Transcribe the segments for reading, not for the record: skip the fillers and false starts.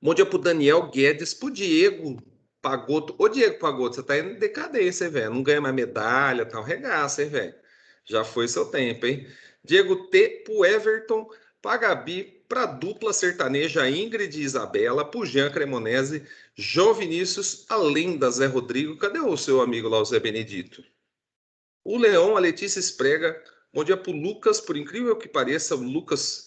Bom dia pro Daniel Guedes, pro Diego Pagotto. Ô, Diego Pagotto, você tá indo em decadência, hein, velho? Não ganha mais medalha, tá um regaço, hein, velho? Já foi seu tempo, hein? Diego T, pro Everton, pra Gabi, pra dupla sertaneja Ingrid e Isabela, pro Jean Cremonese, João Vinícius, além da Zé Rodrigo. Cadê o seu amigo lá, o Zé Benedito? O Leão, a Letícia Esprega. Bom dia pro Lucas, por incrível que pareça, o Lucas.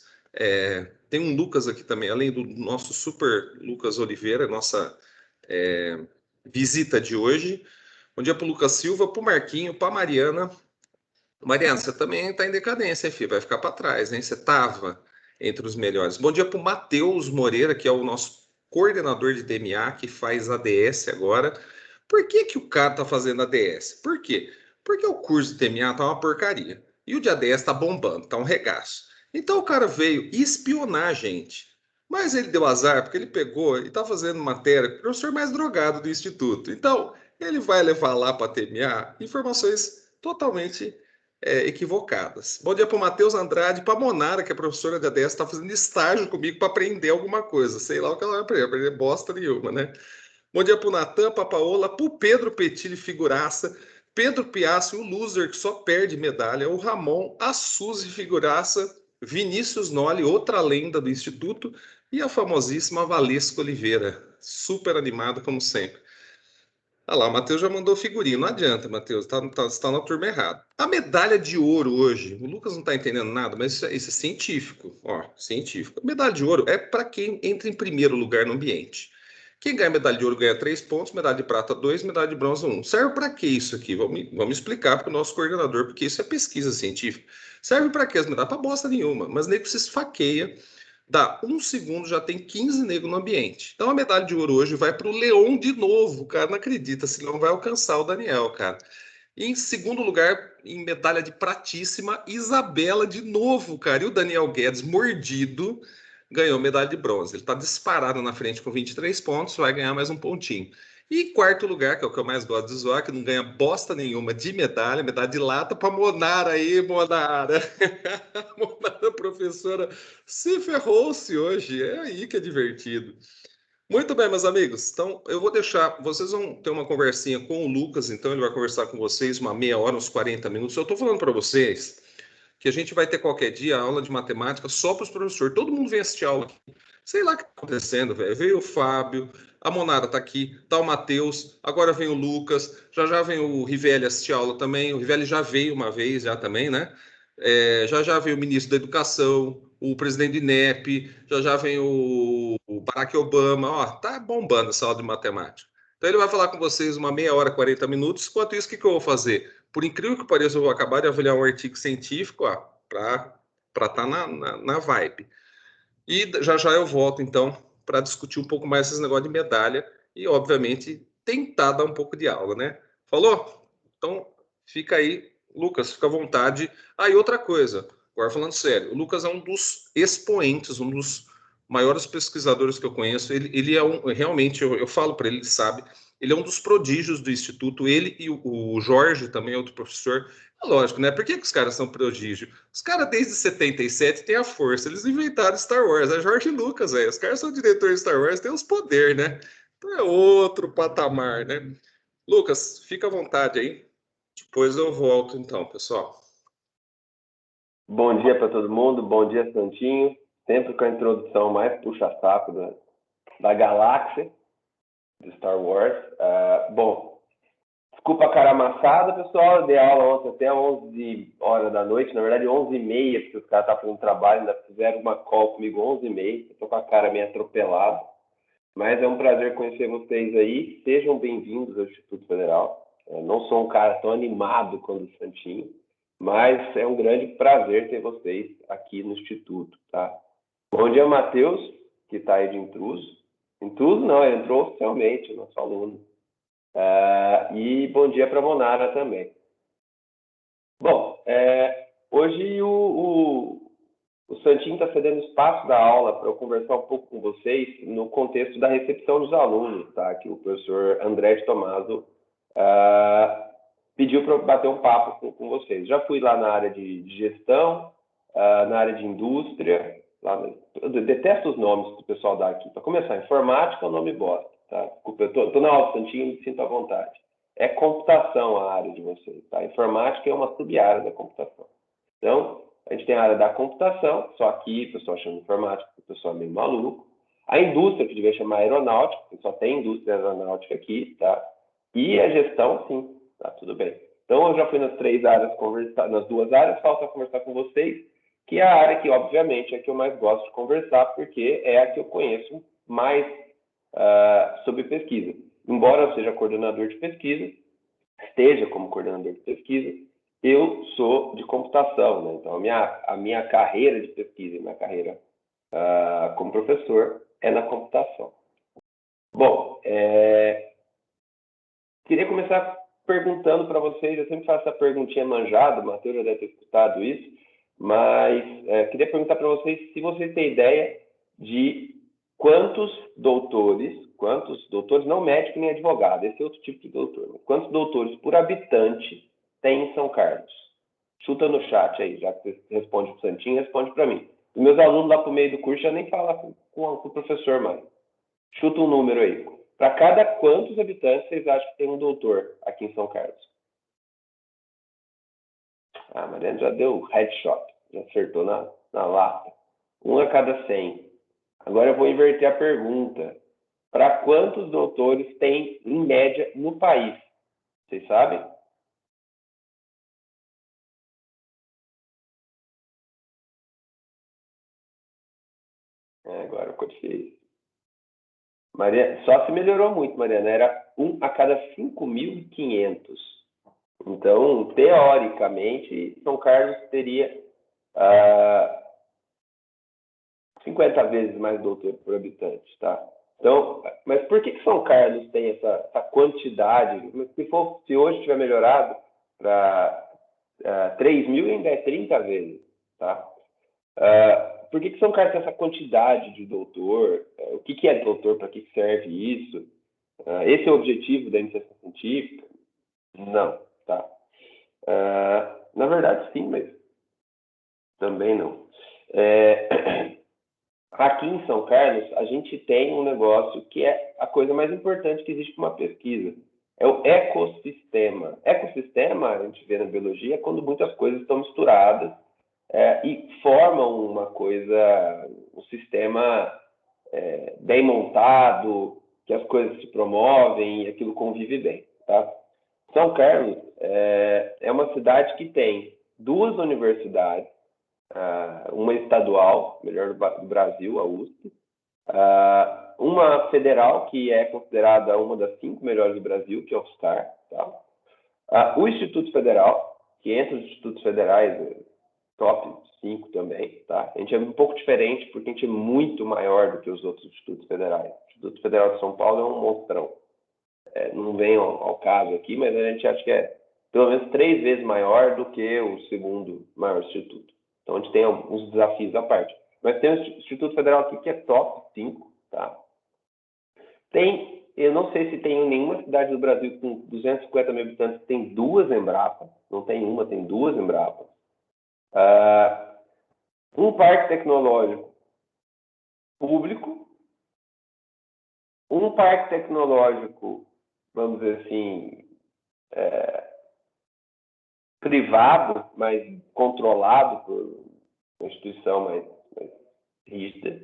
Tem um Lucas aqui também, além do nosso super Lucas Oliveira, nossa visita de hoje. Bom dia pro Lucas Silva, pro Marquinho, pra Mariana. Mariana, você também está em decadência, hein, filho? Vai ficar para trás, hein? Você estava entre os melhores. Bom dia pro Matheus Moreira, que é o nosso coordenador de DMA, que faz ADS agora. Por que que o cara tá fazendo ADS? Por quê? Porque o curso de DMA tá uma porcaria. E o de ADS tá bombando, tá um regaço. Então o cara veio espionar a gente. Mas ele deu azar, porque ele pegou e tá fazendo matéria com o professor mais drogado do Instituto. Então, ele vai levar lá para a TMA informações totalmente equivocadas. Bom dia para o Matheus Andrade, para a Monara, que é professora de ADS, está fazendo estágio comigo para aprender alguma coisa. Sei lá o que ela vai aprender bosta nenhuma, né? Bom dia para o Natan, para a Paola, para o Pedro Petilli, figuraça, Pedro Piassi, o loser que só perde medalha, o Ramon, a Suzy, figuraça, Vinícius Noli, outra lenda do Instituto, e a famosíssima Valesca Oliveira, super animada como sempre. Ah lá, o Matheus já mandou figurinha. Não adianta, Matheus, tá na turma errada. A medalha de ouro hoje, o Lucas não tá entendendo nada, mas isso é científico. Ó, científico. A medalha de ouro é para quem entra em primeiro lugar no ambiente. Quem ganha medalha de ouro ganha 3 pontos, medalha de prata 2, medalha de bronze 1. Serve para que isso aqui? Vamos explicar para o nosso coordenador, porque isso é pesquisa científica. Serve para quê as medalhas? Para bosta nenhuma, mas nego se esfaqueia. Dá um segundo, já tem 15 negros no ambiente. Então a medalha de ouro hoje vai para o Leão de novo, cara. Não acredita, se não vai alcançar o Daniel, cara. E em segundo lugar, em medalha de pratíssima, Isabela de novo, cara. E o Daniel Guedes, mordido, ganhou medalha de bronze. Ele está disparado na frente com 23 pontos, vai ganhar mais um pontinho. E em quarto lugar, que é o que eu mais gosto de zoar, que não ganha bosta nenhuma de medalha de lata para Monara aí, Monara. Monara, professora, se ferrou-se hoje. É aí que é divertido. Muito bem, meus amigos. Então, eu vou deixar. Vocês vão ter uma conversinha com o Lucas, então ele vai conversar com vocês uma meia hora, uns 40 minutos. Eu estou falando para vocês que a gente vai ter qualquer dia aula de matemática só para os professores. Todo mundo vem assistir aula aqui. Sei lá o que está acontecendo, velho. Veio o Fábio, a Monara está aqui, tá o Matheus, agora vem o Lucas, já vem o Rivelli assistir aula também. O Rivelli já veio uma vez, já também, né? Já veio o ministro da Educação, o presidente do INEP, já vem o Barack Obama. Ó, tá bombando essa aula de matemática. Então ele vai falar com vocês uma meia hora, 40 minutos. Enquanto isso, o que eu vou fazer? Por incrível que pareça, eu vou acabar de avaliar um artigo científico para estar na vibe. E já eu volto, então, para discutir um pouco mais esses negócios de medalha e, obviamente, tentar dar um pouco de aula, né? Falou? Então, fica aí, Lucas, fica à vontade. Ah, e outra coisa, agora falando sério, o Lucas é um dos expoentes, um dos maiores pesquisadores que eu conheço. Ele é realmente, eu falo para ele, ele sabe, ele é um dos prodígios do Instituto. Ele e o Jorge, também outro professor. É lógico, né? Por que os caras são prodígio? Os caras, desde 77, têm a força. Eles inventaram Star Wars. É Jorge Lucas, velho. Os caras são diretores de Star Wars, têm os poderes, né? Então é outro patamar, né? Lucas, fica à vontade aí. Depois eu volto, então, pessoal. Bom dia para todo mundo, bom dia, Santinho. Sempre com a introdução mais puxa-saco da galáxia de Star Wars. Bom, desculpa a cara amassada, pessoal. Eu dei aula ontem até 11 horas da noite, na verdade 11h30, porque os caras estavam fazendo trabalho, ainda fizeram uma call comigo 11h30. Eu tô com a cara meio atropelada, mas é um prazer conhecer vocês aí. Sejam bem-vindos ao Instituto Federal. Eu não sou um cara tão animado quanto o Santinho, mas é um grande prazer ter vocês aqui no Instituto, tá? Bom dia, Matheus, que está aí de intruso. Intruso não, ele entrou oficialmente, nosso aluno. E bom dia para a Monara também. Bom, hoje o Santinho está cedendo espaço da aula para eu conversar um pouco com vocês no contexto da recepção dos alunos, tá? Que o professor André de Tomaso pediu para eu bater um papo com vocês. Já fui lá na área de gestão, na área de indústria, detesto os nomes que o pessoal dá aqui. Para começar, informática é um nome bosta, tá? Desculpa, eu tô na aula Santinho e me sinto à vontade. É computação a área de vocês, tá? Informática é uma sub-área da computação. Então, a gente tem a área da computação, só aqui o pessoal chama de informática, o pessoal é meio maluco. A indústria, que devia chamar aeronáutica, porque só tem indústria aeronáutica aqui, tá? E a gestão, sim, tá tudo bem. Então, eu já fui nas 3 áreas conversar, nas 2 áreas, falta conversar com vocês, que é a área que, obviamente, é a que eu mais gosto de conversar, porque é a que eu conheço mais sobre pesquisa. Embora eu seja coordenador de pesquisa, esteja como coordenador de pesquisa, eu sou de computação, né? Então, a minha carreira de pesquisa, minha carreira como professor é na computação. Bom, queria começar perguntando para vocês, eu sempre faço essa perguntinha manjada, o Matheus já deve ter escutado isso, mas queria perguntar para vocês se vocês têm ideia de quantos doutores, não médico nem advogado, esse é outro tipo de doutor, mas quantos doutores por habitante tem em São Carlos? Chuta no chat aí, já que você responde para o Santinho, responde para mim. Os meus alunos lá para o meio do curso já nem falam com o professor mais. Chuta um número aí. Para cada quantos habitantes vocês acham que tem um doutor aqui em São Carlos? A Mariana já deu headshot, já acertou na lata. 1 a cada 100. Agora eu vou inverter a pergunta. Para quantos doutores tem, em média, no país? Vocês sabem? Agora ficou difícil. Mariana, só se melhorou muito, Mariana. Era 1 a cada 5.500. Então, teoricamente, São Carlos teria 50 vezes mais doutor por habitante, tá? Então, mas por que São Carlos tem essa quantidade? Se hoje tiver melhorado para 3.000, ainda é 30 vezes, tá? Por que São Carlos tem essa quantidade de doutor? O que é doutor? Para que serve isso? Esse é o objetivo da iniciação científica? Não, tá? Na verdade, sim, mas também não. Aqui em São Carlos, a gente tem um negócio que é a coisa mais importante que existe para uma pesquisa. É o ecossistema. Ecossistema, a gente vê na biologia, é quando muitas coisas estão misturadas e formam uma coisa, um sistema bem montado, que as coisas se promovem e aquilo convive bem, tá? São Carlos é uma cidade que tem 2 universidades, uma estadual, melhor do Brasil, a USP, uma federal, que é considerada uma das 5 melhores do Brasil, que é a UFSCar, tá? O Instituto Federal, que entre os institutos federais, top 5 também, tá? A gente é um pouco diferente, porque a gente é muito maior do que os outros institutos federais. O Instituto Federal de São Paulo é um monstrão. Não vem ao caso aqui, mas a gente acha que é pelo menos 3 vezes maior do que o segundo maior instituto. Então, a gente tem alguns desafios à parte. Mas tem o Instituto Federal aqui que é top 5, tá? Eu não sei se tem nenhuma cidade do Brasil com 250 mil habitantes que tem 2 Embrapa. Não tem uma, tem 2 Embrapa. Um parque tecnológico público, um parque tecnológico, vamos dizer assim, privado, mas controlado por uma instituição mais rígida,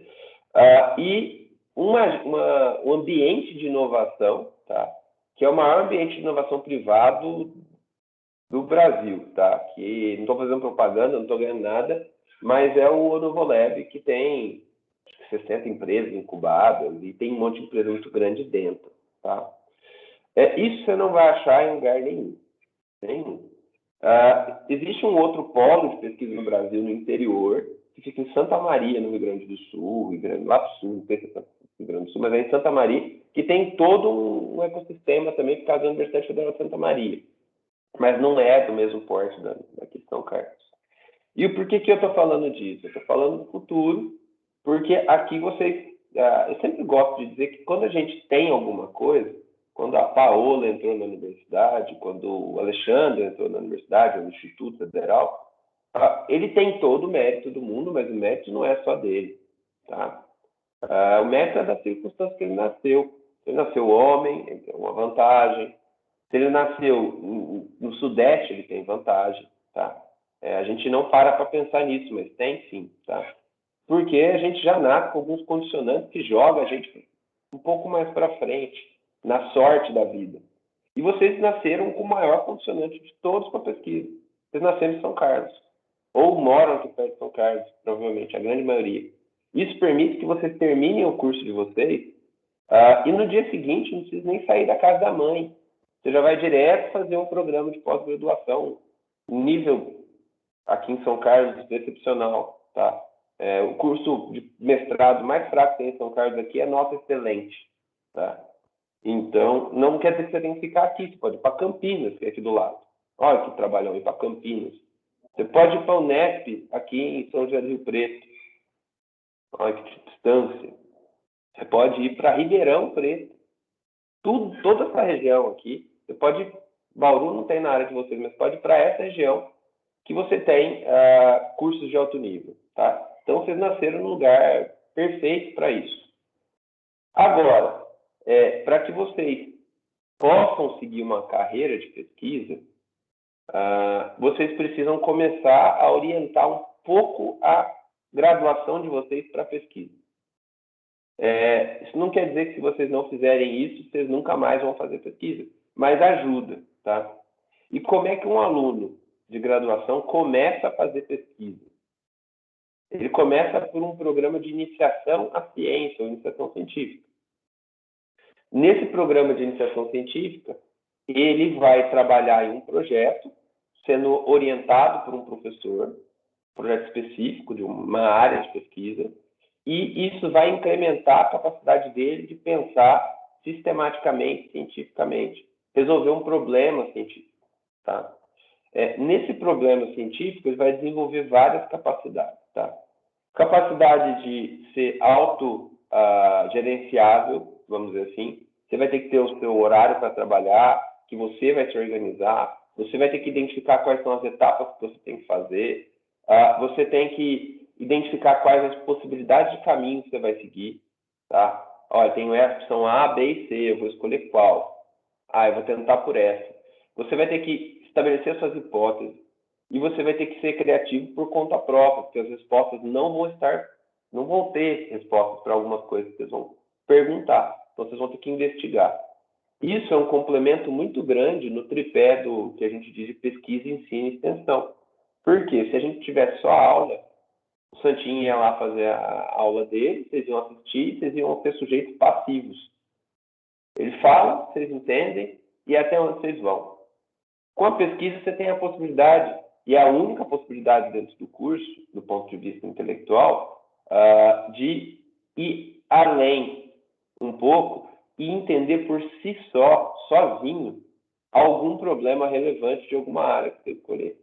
e um ambiente de inovação, tá? Que é o maior ambiente de inovação privado do Brasil, tá? Que não estou fazendo propaganda, não estou ganhando nada, mas é o Novolab, que tem 60 empresas incubadas e tem um monte de empresa muito grande dentro, tá? Isso você não vai achar em lugar nenhum. Existe um outro polo de pesquisa no Brasil, no interior, que fica em Santa Maria, no Rio Grande do Sul, lá do Sul, não sei se é Rio Grande do Sul, mas é em Santa Maria, que tem todo um ecossistema também por causa da Universidade Federal de Santa Maria. Mas não é do mesmo porte daqui de São Carlos. E por que eu estou falando disso? Eu estou falando do futuro, porque aqui vocês... eu sempre gosto de dizer que quando a gente tem alguma coisa, quando a Paola entrou na universidade, quando o Alexandre entrou na universidade, no Instituto Federal, ele tem todo o mérito do mundo, mas o mérito não é só dele. tá? O mérito é da circunstância que ele nasceu. Se ele nasceu homem, ele tem uma vantagem. Se ele nasceu no Sudeste, ele tem vantagem, tá? A gente não para pensar nisso, mas tem sim, tá? Porque a gente já nasce com alguns condicionantes que jogam a gente um pouco mais para frente, na sorte da vida. E vocês nasceram com o maior condicionante de todos para pesquisa. Vocês nasceram em São Carlos. Ou moram aqui perto de São Carlos, provavelmente, a grande maioria. Isso permite que vocês terminem o curso de vocês e no dia seguinte não precisa nem sair da casa da mãe. Você já vai direto fazer um programa de pós-graduação, um nível aqui em São Carlos excepcional, tá? O curso de mestrado mais fraco que tem em São Carlos aqui é nota excelente, tá? Então, não quer dizer que você tem que ficar aqui, você pode ir para Campinas, que é aqui do lado. Olha que trabalhão, ir para Campinas. Você pode ir para a Unesp, aqui em São José do Rio Preto. Olha que distância. Você pode ir para Ribeirão Preto. Toda essa região aqui. Você pode ir, Bauru não tem na área de vocês, mas pode ir para essa região que você tem cursos de alto nível, tá? Então, vocês nasceram num lugar perfeito para isso. Agora, para que vocês possam seguir uma carreira de pesquisa, vocês precisam começar a orientar um pouco a graduação de vocês para pesquisa. Isso não quer dizer que se vocês não fizerem isso, vocês nunca mais vão fazer pesquisa, mas ajuda, tá? E como é que um aluno de graduação começa a fazer pesquisa? Ele começa por um programa de iniciação à ciência, ou iniciação científica. Nesse programa de iniciação científica, ele vai trabalhar em um projeto, sendo orientado por um professor, um projeto específico de uma área de pesquisa, e isso vai incrementar a capacidade dele de pensar sistematicamente, cientificamente, resolver um problema científico, tá? Nesse problema científico, ele vai desenvolver várias capacidades, tá? Capacidade de ser autogerenciável, vamos dizer assim. Você vai ter que ter o seu horário para trabalhar, que você vai se organizar, você vai ter que identificar quais são as etapas que você tem que fazer, você tem que identificar quais as possibilidades de caminho que você vai seguir, tá? Olha, tem essa opção A, B e C, eu vou escolher qual. Eu vou tentar por essa. Você vai ter que estabelecer suas hipóteses e você vai ter que ser criativo por conta própria, porque as respostas não vão ter respostas para algumas coisas que vocês vão perguntar. Então, vocês vão ter que investigar. Isso é um complemento muito grande no tripé do que a gente diz de pesquisa, ensino e extensão. Porque se a gente tivesse só aula, o Santinho ia lá fazer a aula dele, vocês iam assistir, vocês iam ser sujeitos passivos. Ele fala, vocês entendem, e até onde vocês vão. Com a pesquisa, você tem a possibilidade, e é a única possibilidade dentro do curso, do ponto de vista intelectual, de ir além um pouco e entender por si só, sozinho, algum problema relevante de alguma área que você escolher.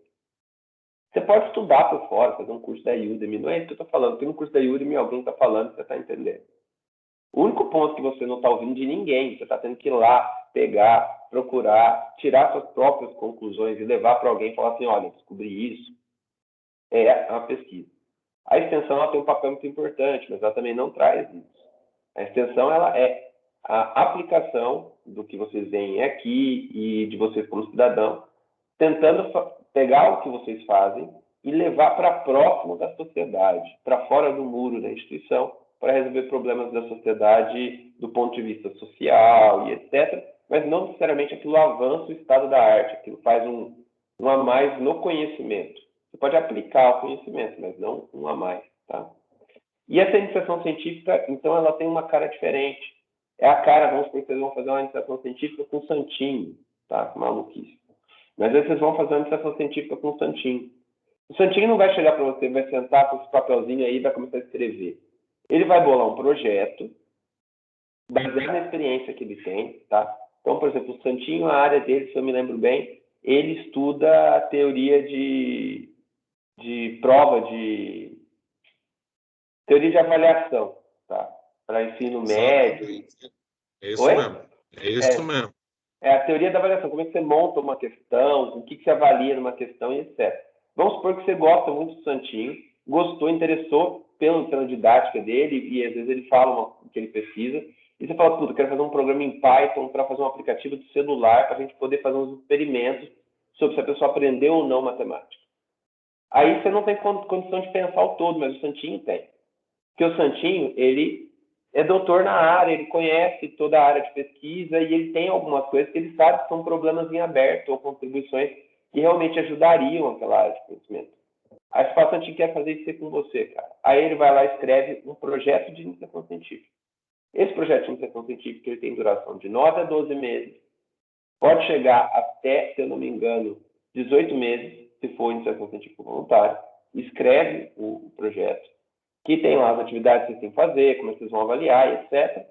Você pode estudar por fora, fazer um curso da Udemy, não é isso que eu estou falando. Tem um curso da Udemy, alguém está falando, você está entendendo. O único ponto que você não está ouvindo de ninguém, você está tendo que ir lá, pegar, procurar, tirar suas próprias conclusões e levar para alguém e falar assim, olha, descobri isso, é a pesquisa. A extensão ela tem um papel muito importante, mas ela também não traz isso. A extensão ela é a aplicação do que vocês veem aqui e de vocês como cidadão, tentando pegar o que vocês fazem e levar para próximo da sociedade, para fora do muro da instituição, para resolver problemas da sociedade do ponto de vista social e etc. Mas não necessariamente aquilo avança o estado da arte, aquilo faz um a mais no conhecimento. Você pode aplicar o conhecimento, mas não um a mais, tá? E essa iniciação científica, então, ela tem uma cara diferente. É a cara, vamos supor que vocês vão fazer uma iniciação científica com o Santinho, tá? Maluquice. Mas aí vocês vão fazer uma iniciação científica com o Santinho. O Santinho não vai chegar para você, vai sentar com esse papelzinho aí e vai começar a escrever. Ele vai bolar um projeto, baseado na experiência que ele tem, tá? Então, por exemplo, o Santinho, a área dele, se eu me lembro bem, ele estuda a teoria de prova de teoria de avaliação, tá? Para ensino médio. É isso mesmo. É isso mesmo. É a teoria da avaliação, como é que você monta uma questão, o que você avalia numa questão e etc. Vamos supor que você gosta muito do Santinho, gostou, interessou pela didática dele, e às vezes ele fala o que ele precisa, e você fala, eu quero fazer um programa em Python para fazer um aplicativo do celular para a gente poder fazer uns experimentos sobre se a pessoa aprendeu ou não matemática. Aí você não tem condição de pensar o todo, mas o Santinho tem. Porque o Santinho, ele é doutor na área, ele conhece toda a área de pesquisa e ele tem algumas coisas que ele sabe que são problemas em aberto ou contribuições que realmente ajudariam aquela área de conhecimento. Aí você fala, Santinho, quer fazer isso com você, cara. Aí ele vai lá e escreve um projeto de iniciação científica. Esse projeto de iniciação científica ele tem duração de 9 a 12 meses. Pode chegar até, se eu não me engano, 18 meses, se for iniciação científica voluntária. Escreve o projeto, que tem lá as atividades que vocês têm que fazer, como vocês vão avaliar, etc.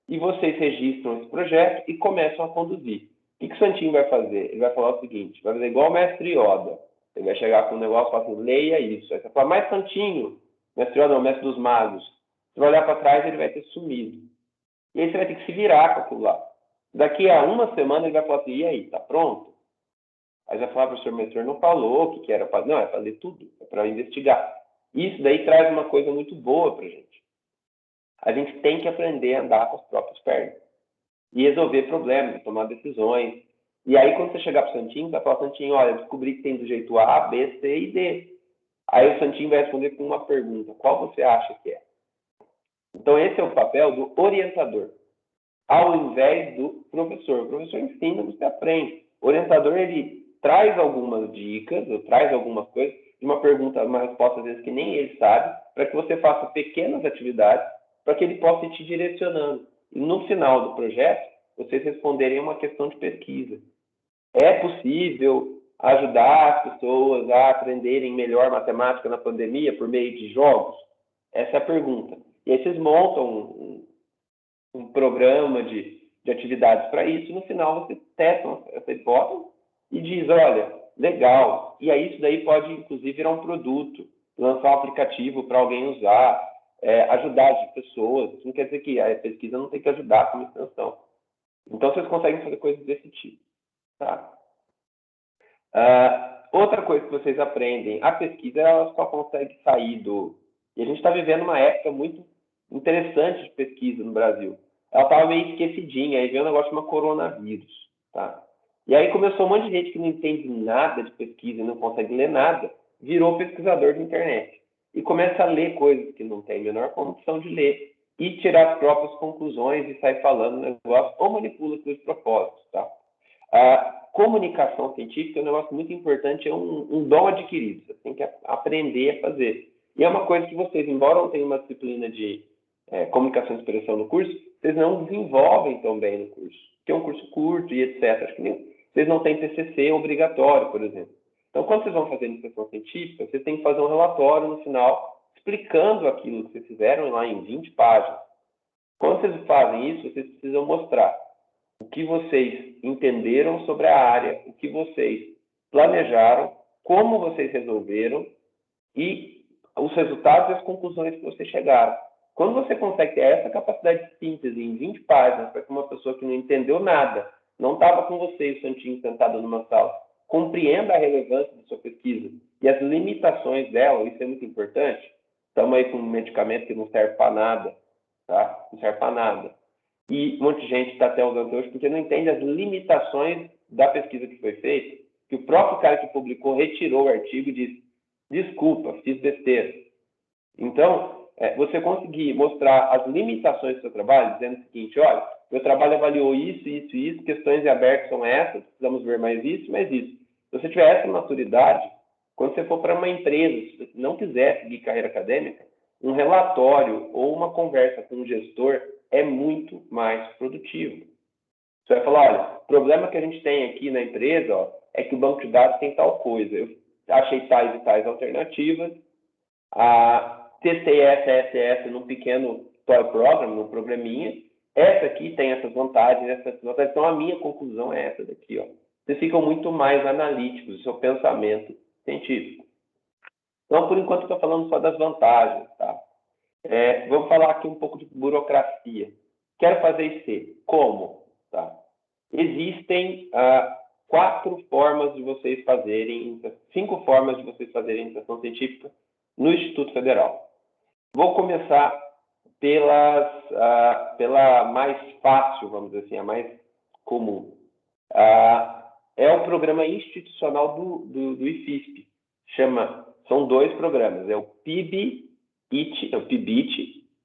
E vocês registram esse projeto e começam a conduzir. O que o Santinho vai fazer? Ele vai falar o seguinte, vai fazer igual o mestre Yoda. Ele vai chegar com um negócio e falar assim, leia isso. Aí você vai falar, mas Santinho, mestre Yoda não, mestre dos magos. Você vai olhar para trás e ele vai ter sumido. E aí você vai ter que se virar com aquilo lá. Daqui a uma semana ele vai falar assim, e aí, tá pronto? Aí vai falar, professor, mas o senhor não falou o que era fazer. Não, é fazer tudo, é para investigar. Isso daí traz uma coisa muito boa para a gente. A gente tem que aprender a andar com as próprias pernas. E resolver problemas, tomar decisões. E aí, quando você chegar para o Santinho, vai falar, Santinho, olha, eu descobri que tem do jeito A, B, C e D. Aí o Santinho vai responder com uma pergunta. Qual você acha que é? Então, esse é o papel do orientador, ao invés do professor. O professor ensina, você aprende. O orientador, ele traz algumas dicas, ou traz algumas coisas, de uma pergunta, uma resposta, às vezes, que nem ele sabe, para que você faça pequenas atividades, para que ele possa ir te direcionando. E no final do projeto, vocês responderem uma questão de pesquisa. É possível ajudar as pessoas a aprenderem melhor matemática na pandemia por meio de jogos? Essa é a pergunta. E aí vocês montam um programa de atividades para isso, e no final você testa essa hipótese e diz, olha, legal, e aí isso daí pode, inclusive, virar um produto, lançar um aplicativo para alguém usar, ajudar as pessoas. Isso não quer dizer que a pesquisa não tem que ajudar como extensão. Então, vocês conseguem fazer coisas desse tipo. Tá? Outra coisa que vocês aprendem, a pesquisa ela só consegue sair do... E a gente está vivendo uma época muito interessante de pesquisa no Brasil. Ela estava meio esquecidinha, aí veio um negócio chamado coronavírus. Tá? E aí começou um monte de gente que não entende nada de pesquisa e não consegue ler nada, virou pesquisador de internet. E começa a ler coisas que não tem a menor condição de ler e tirar as próprias conclusões e sair falando negócio ou manipula seus propósitos. Tá? A comunicação científica é um negócio muito importante, é um dom adquirido, você tem que aprender a fazer. E é uma coisa que vocês, embora não tenham uma disciplina de comunicação e expressão no curso, vocês não desenvolvem tão bem no curso, porque é um curso curto e etc. Acho que vocês não têm TCC obrigatório, por exemplo. Então, quando vocês vão fazer iniciação científica, vocês têm que fazer um relatório no final, explicando aquilo que vocês fizeram lá em 20 páginas. Quando vocês fazem isso, vocês precisam mostrar o que vocês entenderam sobre a área, o que vocês planejaram, como vocês resolveram e os resultados e as conclusões que vocês chegaram. Quando você consegue ter essa capacidade de síntese em 20 páginas para que uma pessoa que não entendeu nada, não estava com você, o Santinho, sentado numa sala, compreenda a relevância da sua pesquisa e as limitações dela, isso é muito importante. Estamos aí com um medicamento que não serve para nada, tá? Não serve para nada. E um monte de gente está até usando hoje porque não entende as limitações da pesquisa que foi feita, que o próprio cara que publicou retirou o artigo e disse, desculpa, fiz besteira. Então, você conseguir mostrar as limitações do seu trabalho, dizendo o seguinte, olha, meu trabalho avaliou isso, isso e isso, questões abertas são essas, precisamos ver mais isso, mais isso. Se você tiver essa maturidade, quando você for para uma empresa, se você não quiser seguir carreira acadêmica, um relatório ou uma conversa com um gestor é muito mais produtivo. Você vai falar, olha, o problema que a gente tem aqui na empresa é que o banco de dados tem tal coisa. Eu achei tais e tais alternativas, testei essa num pequeno toy program, num programinha. Essa aqui tem essas vantagens, essas vantagens. Então, a minha conclusão é essa daqui. Vocês ficam muito mais analíticos do seu pensamento científico. Então, por enquanto, estou falando só das vantagens. Tá? Vamos falar aqui um pouco de burocracia. Quero fazer IC. Como? Tá? Existem 5 formas de vocês fazerem iniciação científica no Instituto Federal. Vou começar pela mais fácil, vamos dizer assim, a mais comum. É o programa institucional do IFISP. São dois programas, é o PIBIT,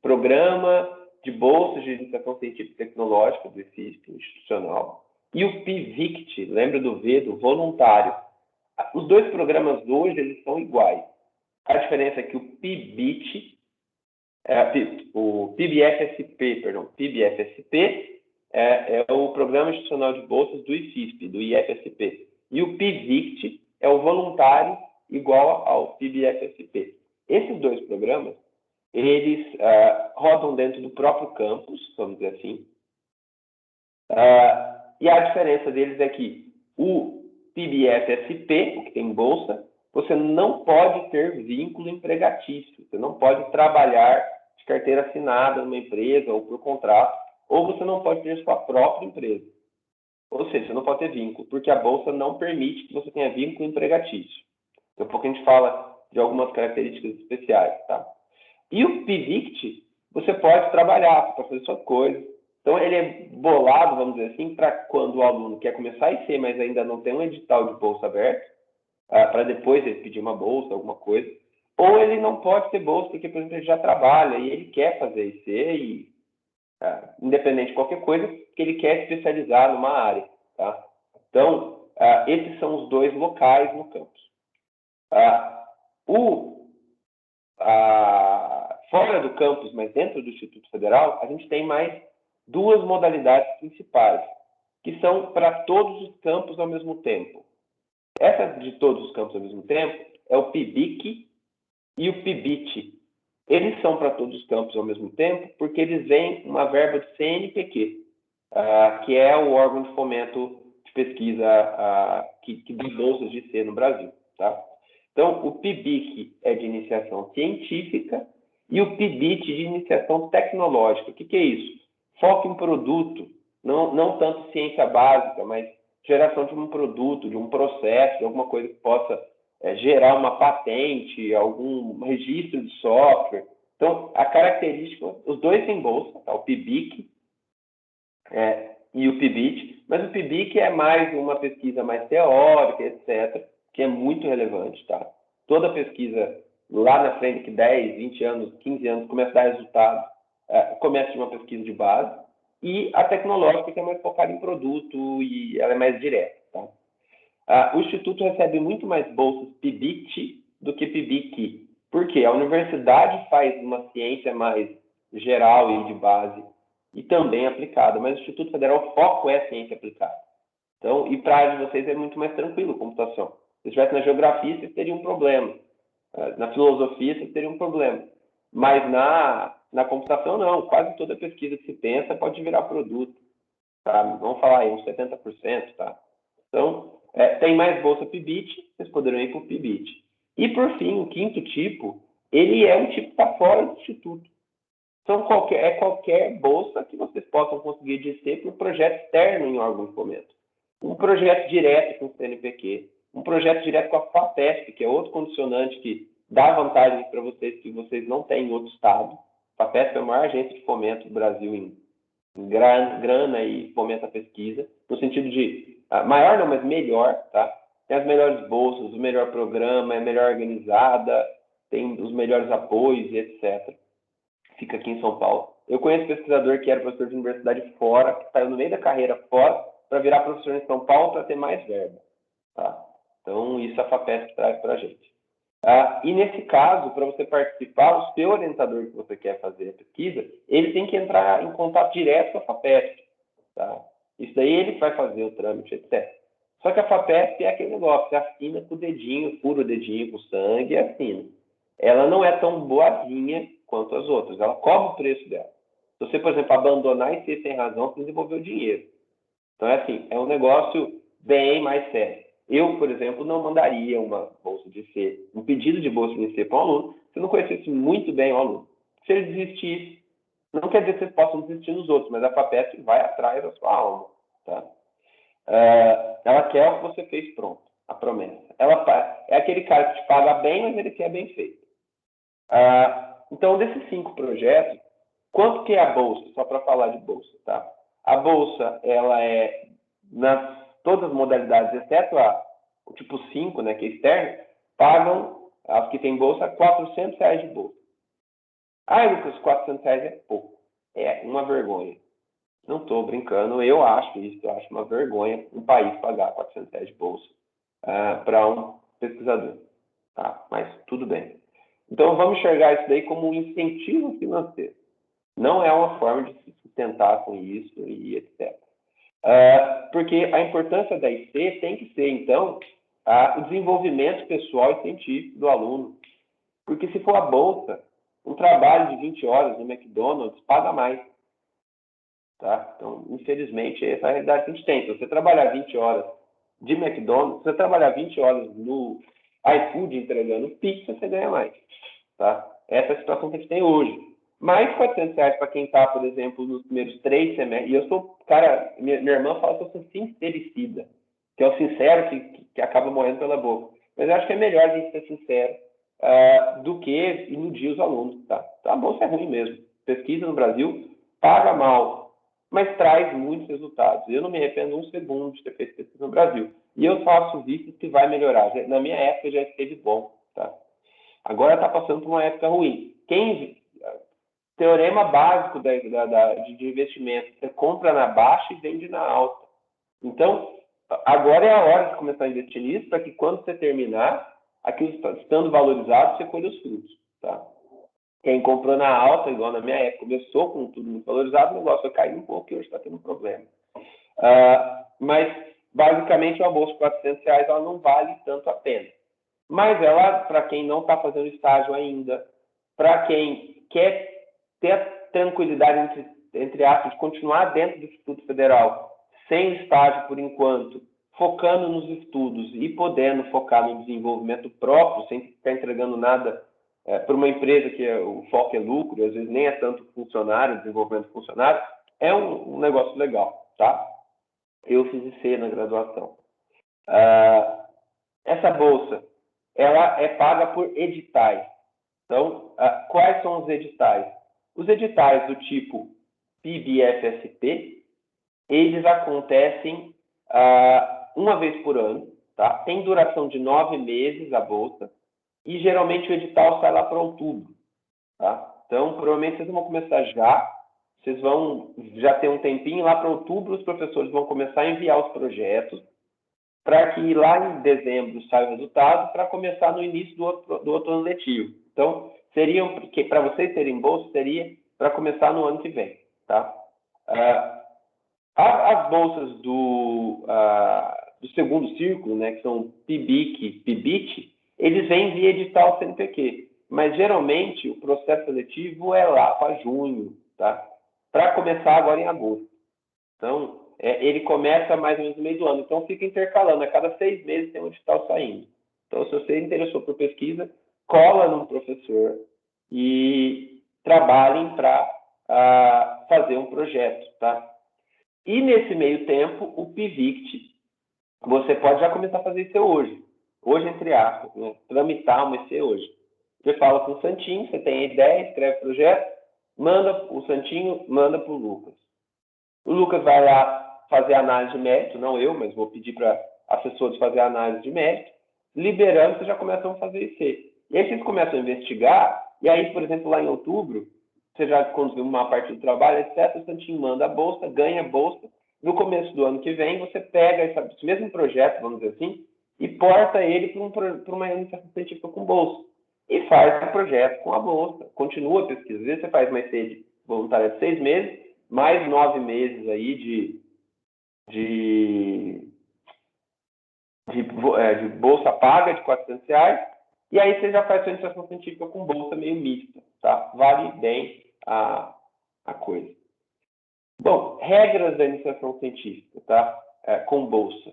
Programa de Bolsas de Iniciação Científica e Tecnológica do IFISP, institucional, e o PIVICT, lembra do V, do voluntário. Os dois programas hoje, eles são iguais. A diferença é que o PIBIT, o PIBFSP é o Programa Institucional de Bolsas do IFISP, do IFSP. E o PIVICT é o voluntário igual ao PIBFSP. Esses dois programas, eles rodam dentro do próprio campus, vamos dizer assim. E a diferença deles é que o PIBFSP, o que tem bolsa, você não pode ter vínculo empregatício. Você não pode trabalhar de carteira assinada numa empresa ou por contrato, ou você não pode ter sua própria empresa. Ou seja, você não pode ter vínculo, porque a bolsa não permite que você tenha vínculo empregatício. Daqui a pouco a gente fala de algumas características especiais, tá? E o PIVICT, você pode trabalhar para fazer suas coisas. Então, ele é bolado, vamos dizer assim, para quando o aluno quer começar a IC, mas ainda não tem um edital de bolsa aberto, para depois ele pedir uma bolsa, alguma coisa. Ou ele não pode ter bolsa, porque, por exemplo, ele já trabalha e ele quer fazer IC, e, independente de qualquer coisa, que ele quer especializar numa área. Tá? Então, esses são os dois locais no campus. Fora do campus, mas dentro do Instituto Federal, a gente tem mais duas modalidades principais, que são para todos os campos ao mesmo tempo. Essa de todos os campos ao mesmo tempo é o PIBIC e o PIBIT. Eles são para todos os campos ao mesmo tempo porque eles vêm uma verba de CNPq, que é o órgão de fomento de pesquisa que dá bolsas de C no Brasil. Tá? Então, o PIBIC é de iniciação científica e o PIBIT de iniciação tecnológica. O que é isso? Foco em produto, não tanto ciência básica, mas geração de um produto, de um processo, de alguma coisa que possa gerar uma patente, algum registro de software. Então, a característica, os dois têm bolsa, tá? O PIBIC e o PIBIT, mas o PIBIC é mais uma pesquisa mais teórica, etc., que é muito relevante, tá? Toda pesquisa lá na frente, que 10, 20 anos, 15 anos, começa a dar resultado, começa de uma pesquisa de base, e a tecnológica, que é mais focada em produto e ela é mais direta, tá? O Instituto recebe muito mais bolsas PIBIT do que PIBIC. Por quê? A universidade faz uma ciência mais geral e de base, e também aplicada, mas o Instituto Federal, o foco é a ciência aplicada. Então, e para a área de vocês é muito mais tranquilo, computação. Se estivesse na geografia, vocês teriam um problema. Na filosofia, vocês teriam um problema. Mas na computação, não. Quase toda pesquisa que se pensa pode virar produto. Tá? Vamos falar aí, uns 70%. Tá? Então, tem mais bolsa PIBIT, vocês poderão ir para o PIBIT. E, por fim, o quinto tipo, ele é um tipo que está fora do Instituto. Então, qualquer bolsa que vocês possam conseguir de ser por projeto externo em órgão de fomento. Um projeto direto com o CNPq, um projeto direto com a FAPESP, que é outro condicionante que dá vantagens para vocês que vocês não têm em outro estado. A FAPESP é a maior agência de fomento do Brasil em grana e fomenta a pesquisa, no sentido de, maior não, mas melhor, tá? Tem as melhores bolsas, o melhor programa, é melhor organizada, tem os melhores apoios e etc. Fica aqui em São Paulo. Eu conheço pesquisador que era professor de universidade fora, que saiu no meio da carreira fora, para virar professor em São Paulo para ter mais verba. Tá? Então, isso a FAPESP traz para a gente. E nesse caso, para você participar, o seu orientador que você quer fazer a pesquisa, ele tem que entrar em contato direto com a FAPESP. Tá? Isso daí ele vai fazer o trâmite, etc. Só que a FAPESP é aquele negócio, você assina com o dedinho, fura o dedinho com sangue e assina. Ela não é tão boazinha quanto as outras, ela cobra o preço dela. Se você, por exemplo, abandonar e ser sem razão, você desenvolveu o dinheiro. Então, é assim, é um negócio bem mais sério. Eu, por exemplo, não mandaria uma bolsa de IC, um pedido de bolsa de IC para um aluno, se eu não conhecesse muito bem o aluno. Se ele desistisse, não quer dizer que vocês possam desistir dos outros, mas a FAPESP vai atrás da sua alma. Tá? Ela quer o que você fez pronto, a promessa. É aquele cara que te paga bem, mas ele quer bem feito. Então, desses 5 projetos, quanto que é a bolsa? Só para falar de bolsa, tá? A bolsa, ela é nas todas as modalidades, exceto o tipo 5, né, que é externo, pagam, as que têm bolsa, R$400 de bolsa. Lucas, R$400 é pouco. É uma vergonha. Não estou brincando, eu acho uma vergonha um país pagar R$400 de bolsa para um pesquisador. Tá? Mas tudo bem. Então, vamos enxergar isso daí como um incentivo financeiro. Não é uma forma de se sustentar com isso e etc. Porque a importância da IC tem que ser, então, o desenvolvimento pessoal e científico do aluno. Porque se for a bolsa, um trabalho de 20 horas no McDonald's paga mais. Tá? Então, infelizmente, essa é a realidade que a gente tem. Se você trabalhar 20 horas de McDonald's, se você trabalhar 20 horas no iFood entregando pizza, você ganha mais. Tá? Essa é a situação que a gente tem hoje. Mais R$400 para quem está, por exemplo, nos primeiros 3 semestres. E eu sou, cara, minha irmã fala que eu sou sincericida, que é o sincero que acaba morrendo pela boca. Mas eu acho que é melhor a gente ser sincero do que iludir os alunos. Tá? Então, a bolsa é ruim mesmo. Pesquisa no Brasil paga mal, mas traz muitos resultados. Eu não me arrependo um segundo de ter feito pesquisa no Brasil. E eu faço vistas que vai melhorar. Na minha época já esteve bom. Tá? Agora está passando por uma época ruim. Teorema básico de investimento. Você compra na baixa e vende na alta. Então, agora é a hora de começar a investir nisso para que quando você terminar, aquilo estando valorizado, você colhe os frutos. Tá? Quem comprou na alta, igual na minha época, começou com tudo muito valorizado, o negócio vai cair um pouco e hoje está tendo um problema. Mas, basicamente, uma bolsa de R$400 ela não vale tanto a pena. Mas ela, para quem não está fazendo estágio ainda, para quem quer ter a tranquilidade, entre aspas, de continuar dentro do Instituto Federal, sem estágio por enquanto, focando nos estudos e podendo focar no desenvolvimento próprio, sem ficar entregando nada para uma empresa que o foco é lucro, às vezes nem é tanto funcionário, desenvolvimento funcionário, é um negócio legal, tá? Eu fiz IC na graduação. Essa bolsa, ela é paga por editais. Então, quais são os editais? Os editais do tipo PIB-FSP, eles acontecem uma vez por ano, tá? Tem duração de 9 meses a bolsa, e geralmente o edital sai lá para outubro. Tá? Então, provavelmente vocês vão começar vocês vão já ter um tempinho, lá para outubro os professores vão começar a enviar os projetos, para que lá em dezembro saia o resultado, para começar no início do outro ano letivo. Então, para vocês terem bolsa, seria para começar no ano que vem. Tá? As bolsas do segundo círculo, né, que são PIBIC, PIBIT, eles vêm via edital CNPq. Mas, geralmente, o processo seletivo é lá para junho, tá? Para começar agora em agosto. Então, ele começa mais ou menos no meio do ano. Então, fica intercalando. A cada 6 meses tem um edital saindo. Então, se você interessou por pesquisa, cola num professor e trabalhem para fazer um projeto, tá? E, nesse meio tempo, o PIVICT, você pode já começar a fazer IC hoje. Hoje, entre aspas, né? Tramitar uma IC hoje. Você fala com o Santinho, você tem a ideia, escreve o projeto, manda o Santinho, manda para o Lucas. O Lucas vai lá fazer análise de mérito, não eu, mas vou pedir para assessores fazer análise de mérito. Liberando, vocês já começam a fazer IC. E aí vocês começam a investigar, e aí, por exemplo, lá em outubro, você já conseguiu uma parte do trabalho, etc. O Santinho manda a bolsa, ganha a bolsa. No começo do ano que vem, você pega esse mesmo projeto, vamos dizer assim, e porta ele para uma iniciação científica com bolsa. E faz o projeto com a bolsa. Continua a pesquisa. Às vezes você faz mais cedo voluntária de 6 meses, mais 9 meses aí de bolsa paga de R$400, e aí você já faz sua iniciação científica com bolsa meio mista, tá? Vale bem a coisa. Bom, regras da iniciação científica, tá? Com bolsa.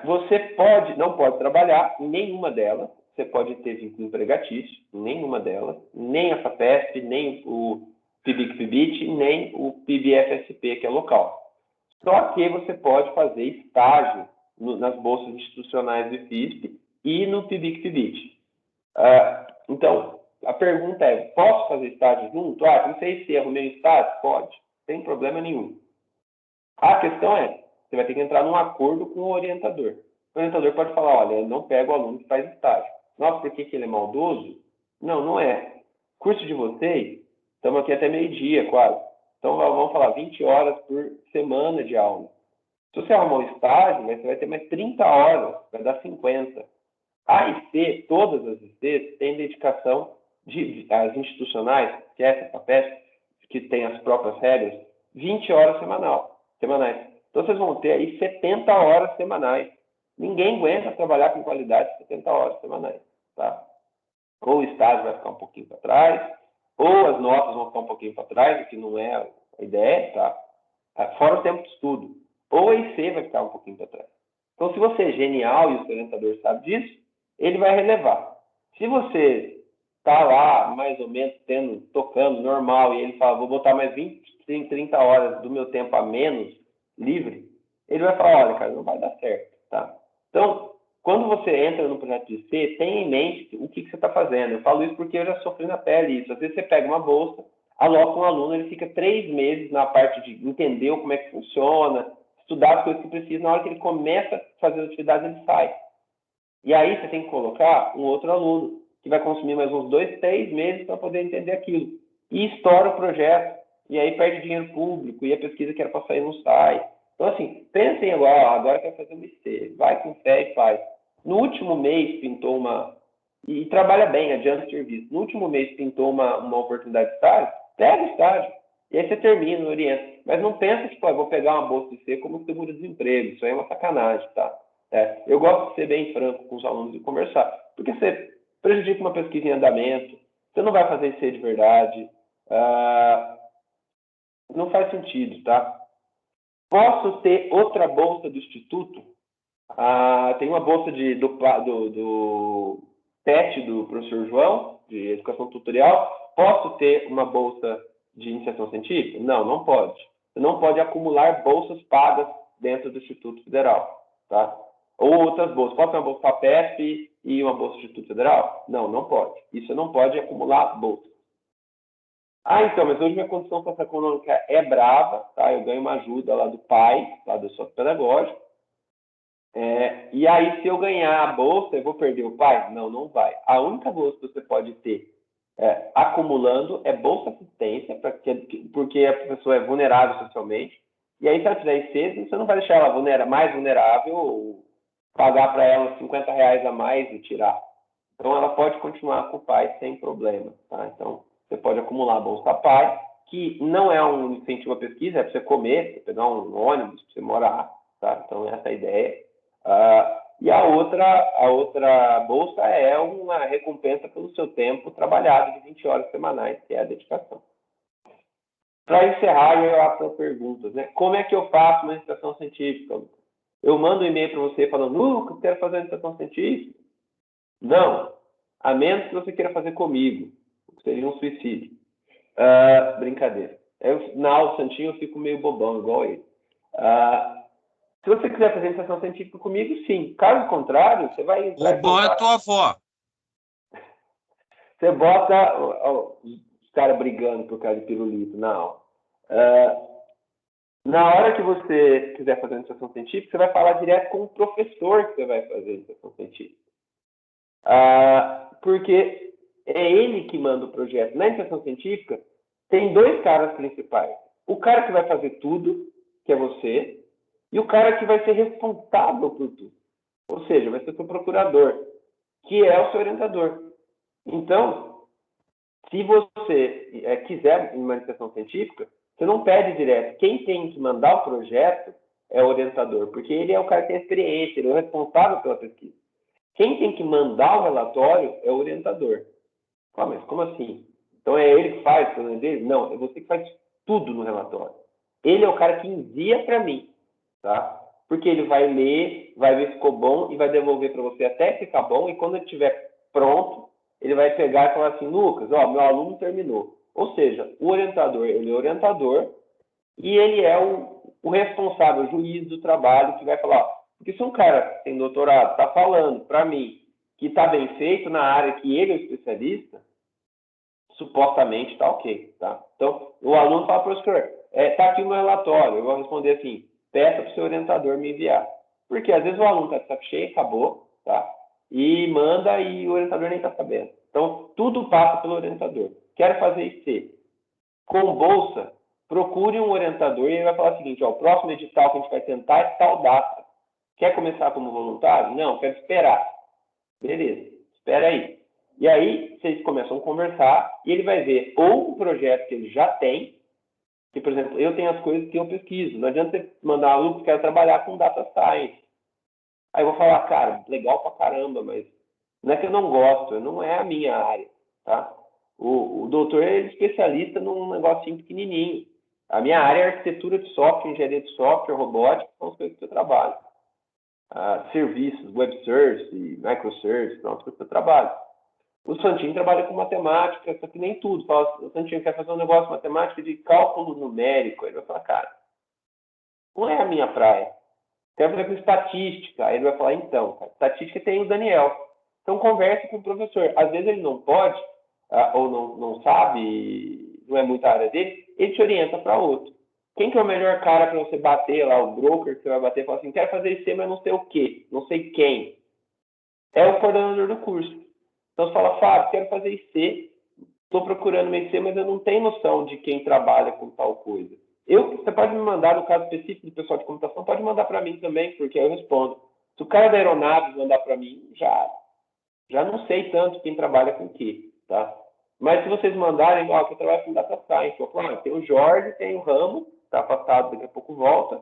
Você não pode trabalhar em nenhuma delas. Você pode ter vínculo empregatício em nenhuma delas, nem a FAPESP, nem o PIBIC-PIBIT, nem o PIB-FSP, que é local. Só que você pode fazer estágio nas bolsas institucionais do IFISP e no PIBIC-PIBIT. Então, a pergunta é, posso fazer estágio junto? Ah, não sei se arrumei um estágio? Pode, sem problema nenhum. A questão é, você vai ter que entrar num acordo com o orientador. O orientador pode falar, olha, eu não pego o aluno que faz estágio. Nossa, por que ele é maldoso? Não, não é. Curso de vocês, estamos aqui até meio-dia quase. Então, vamos falar 20 horas por semana de aula. Se você arrumar um estágio, você vai ter mais 30 horas, vai dar 50. A IC, todas as ICs, têm dedicação as institucionais, que é essa FAPESP, que tem as próprias regras, 20 horas semanais. Então, vocês vão ter aí 70 horas semanais. Ninguém aguenta trabalhar com qualidade 70 horas semanais. Tá? Ou o estágio vai ficar um pouquinho para trás, ou as notas vão ficar um pouquinho para trás, o que não é a ideia, tá? Fora o tempo de estudo. Ou a IC vai ficar um pouquinho para trás. Então, se você é genial e o seu orientador sabe disso, ele vai relevar. Se você está lá, mais ou menos, tocando normal, e ele fala, vou botar mais 20, 30 horas do meu tempo a menos, livre, ele vai falar, olha, cara, não vai dar certo, tá? Então, quando você entra no projeto de IC, tenha em mente o que você está fazendo. Eu falo isso porque eu já sofri na pele isso. Às vezes você pega uma bolsa, aloca um aluno, ele fica 3 meses na parte de entender como é que funciona, estudar as coisas que precisa. Na hora que ele começa a fazer as atividades, ele sai. E aí você tem que colocar um outro aluno, que vai consumir mais uns 2, 3 meses para poder entender aquilo. E estoura o projeto. E aí perde dinheiro público, e a pesquisa que era para sair não sai. Então, assim, pensem agora quer fazer um IC, vai com fé e faz. No último mês pintou e trabalha bem, adianta o serviço. No último mês pintou uma oportunidade de estágio, pega o estágio. E aí você termina, orienta. Mas não pensa que, vou pegar uma bolsa de IC como seguro-desemprego. Isso aí é uma sacanagem, tá? Eu gosto de ser bem franco com os alunos e conversar. Porque você prejudica uma pesquisa em andamento, você não vai fazer IC de verdade. Não faz sentido, tá? Posso ter outra bolsa do Instituto? Tem uma bolsa do PET do professor João, de Educação Tutorial. Posso ter uma bolsa de iniciação científica? Não, não pode. Você não pode acumular bolsas pagas dentro do Instituto Federal, tá? Ou outras bolsas. Pode ter uma bolsa FAPESP e uma bolsa do Instituto Federal? Não, não pode. Isso você não pode acumular bolsas. Então, mas hoje minha condição socioeconômica é brava, tá? Eu ganho uma ajuda lá do pai, lá do sociopedagógico. E aí, se eu ganhar a bolsa, eu vou perder o pai? Não, não vai. A única bolsa que você pode ter acumulando é bolsa assistência, porque a pessoa é vulnerável socialmente. E aí, se ela tiver IC, você não vai deixar ela mais vulnerável ou pagar para ela R$ 50 a mais e tirar. Então, ela pode continuar com o pai sem problema, tá? Então, você pode acumular a Bolsa Pai, que não é um incentivo à pesquisa, é para você comer, para pegar um ônibus, para você morar, tá? Então, essa é a ideia. E a outra bolsa é uma recompensa pelo seu tempo trabalhado de 20 horas semanais, que é a dedicação. Para encerrar, eu abro perguntas, né? Como é que eu faço uma iniciação científica? Eu mando um e-mail para você falando, Lucas, quero fazer uma iniciação científica. Não, a menos que você queira fazer comigo, seria um suicídio. Brincadeira. Na aula do Santinho eu fico meio bobão, igual ele. Se você quiser fazer iniciação científica comigo, sim. Caso contrário, você vai entrar. Bobão é tua avó. Você bota os caras brigando por causa de pirulito na aula. Na hora que você quiser fazer iniciação científica, você vai falar direto com o professor que você vai fazer iniciação científica. Porque é ele que manda o projeto. Na iniciação científica, tem 2 caras principais. O cara que vai fazer tudo, que é você, e o cara que vai ser responsável por tudo. Ou seja, vai ser o seu procurador, que é o seu orientador. Então, se você quiser uma iniciação científica, você não pede direto. Quem tem que mandar o projeto é o orientador, porque ele é o cara que tem experiência, ele é o responsável pela pesquisa. Quem tem que mandar o relatório é o orientador. Mas como assim? Então é ele que faz o plano dele? Não, é você que faz tudo no relatório. Ele é o cara que envia para mim, tá? Porque ele vai ler, vai ver se ficou bom e vai devolver para você até ficar bom. E quando ele estiver pronto, ele vai pegar e falar assim, Lucas, meu aluno terminou. Ou seja, o orientador, ele é orientador e ele é o responsável, o juiz do trabalho que vai falar, porque se um cara que tem doutorado está falando para mim que está bem feito na área que ele é o especialista, supostamente está ok, tá? Então, o aluno fala, professor, tá aqui o meu relatório, eu vou responder assim, peça para o seu orientador me enviar. Porque às vezes o aluno está de saco cheio, acabou, tá? E manda e o orientador nem está sabendo. Então, tudo passa pelo orientador. Quero fazer IC. Com bolsa, procure um orientador e ele vai falar o seguinte, ó, o próximo edital que a gente vai tentar é tal data. Quer começar como voluntário? Não, quero esperar. Beleza, espera aí. E aí, vocês começam a conversar e ele vai ver ou um projeto que ele já tem, que, por exemplo, eu tenho as coisas que eu pesquiso. Não adianta você mandar um aluno que quer trabalhar com data science. Aí eu vou falar, cara, legal pra caramba, mas não é que eu não gosto, não é a minha área, tá? O doutor é especialista num negocinho pequenininho. A minha área é arquitetura de software, engenharia de software, robótica, são as coisas que eu trabalho. Serviços, web service, microservice, são as coisas que eu trabalho. O Santinho trabalha com matemática, só que nem tudo. Fala, o Santinho quer fazer um negócio de matemática de cálculo numérico. Ele vai falar, cara, não é a minha praia. Quer fazer com estatística. Aí ele vai falar, então, cara, estatística tem o Daniel. Então converse com o professor. Às vezes ele não pode, ou não sabe, não é muita área dele, ele te orienta para outro. Quem que é o melhor cara para você bater lá, o broker que você vai bater e falar assim, quero fazer IC, mas não sei o quê, não sei quem. É o coordenador do curso. Então você fala, Fábio, quero fazer IC, estou procurando uma IC, mas eu não tenho noção de quem trabalha com tal coisa. Você pode me mandar, no caso específico do pessoal de computação, pode mandar para mim também, porque eu respondo. Se o cara da aeronave mandar para mim, já não sei tanto quem trabalha com o quê, tá? Mas se vocês mandarem, ó, que eu trabalho com data science, eu falo, tem o Jorge, tem o Ramo, está afastado, daqui a pouco volta.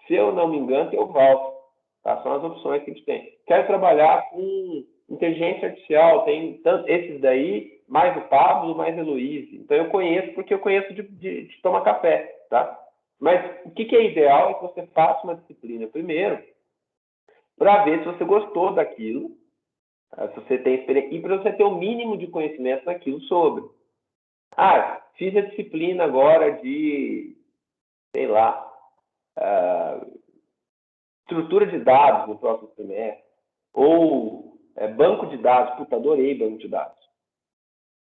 Se eu não me engano, tem o Walter. Tá? São as opções que a gente tem. Quero trabalhar com inteligência artificial, tem tanto, esses daí, mais o Pablo, mais a Heloíse. Então eu conheço, porque eu conheço de tomar café, tá? Mas o que é ideal é que você faça uma disciplina primeiro, para ver se você gostou daquilo, tá? Se você tem experiência, e para você ter o mínimo de conhecimento daquilo sobre. Fiz a disciplina agora de, sei lá, estrutura de dados no próximo semestre, ou banco de dados, adorei banco de dados.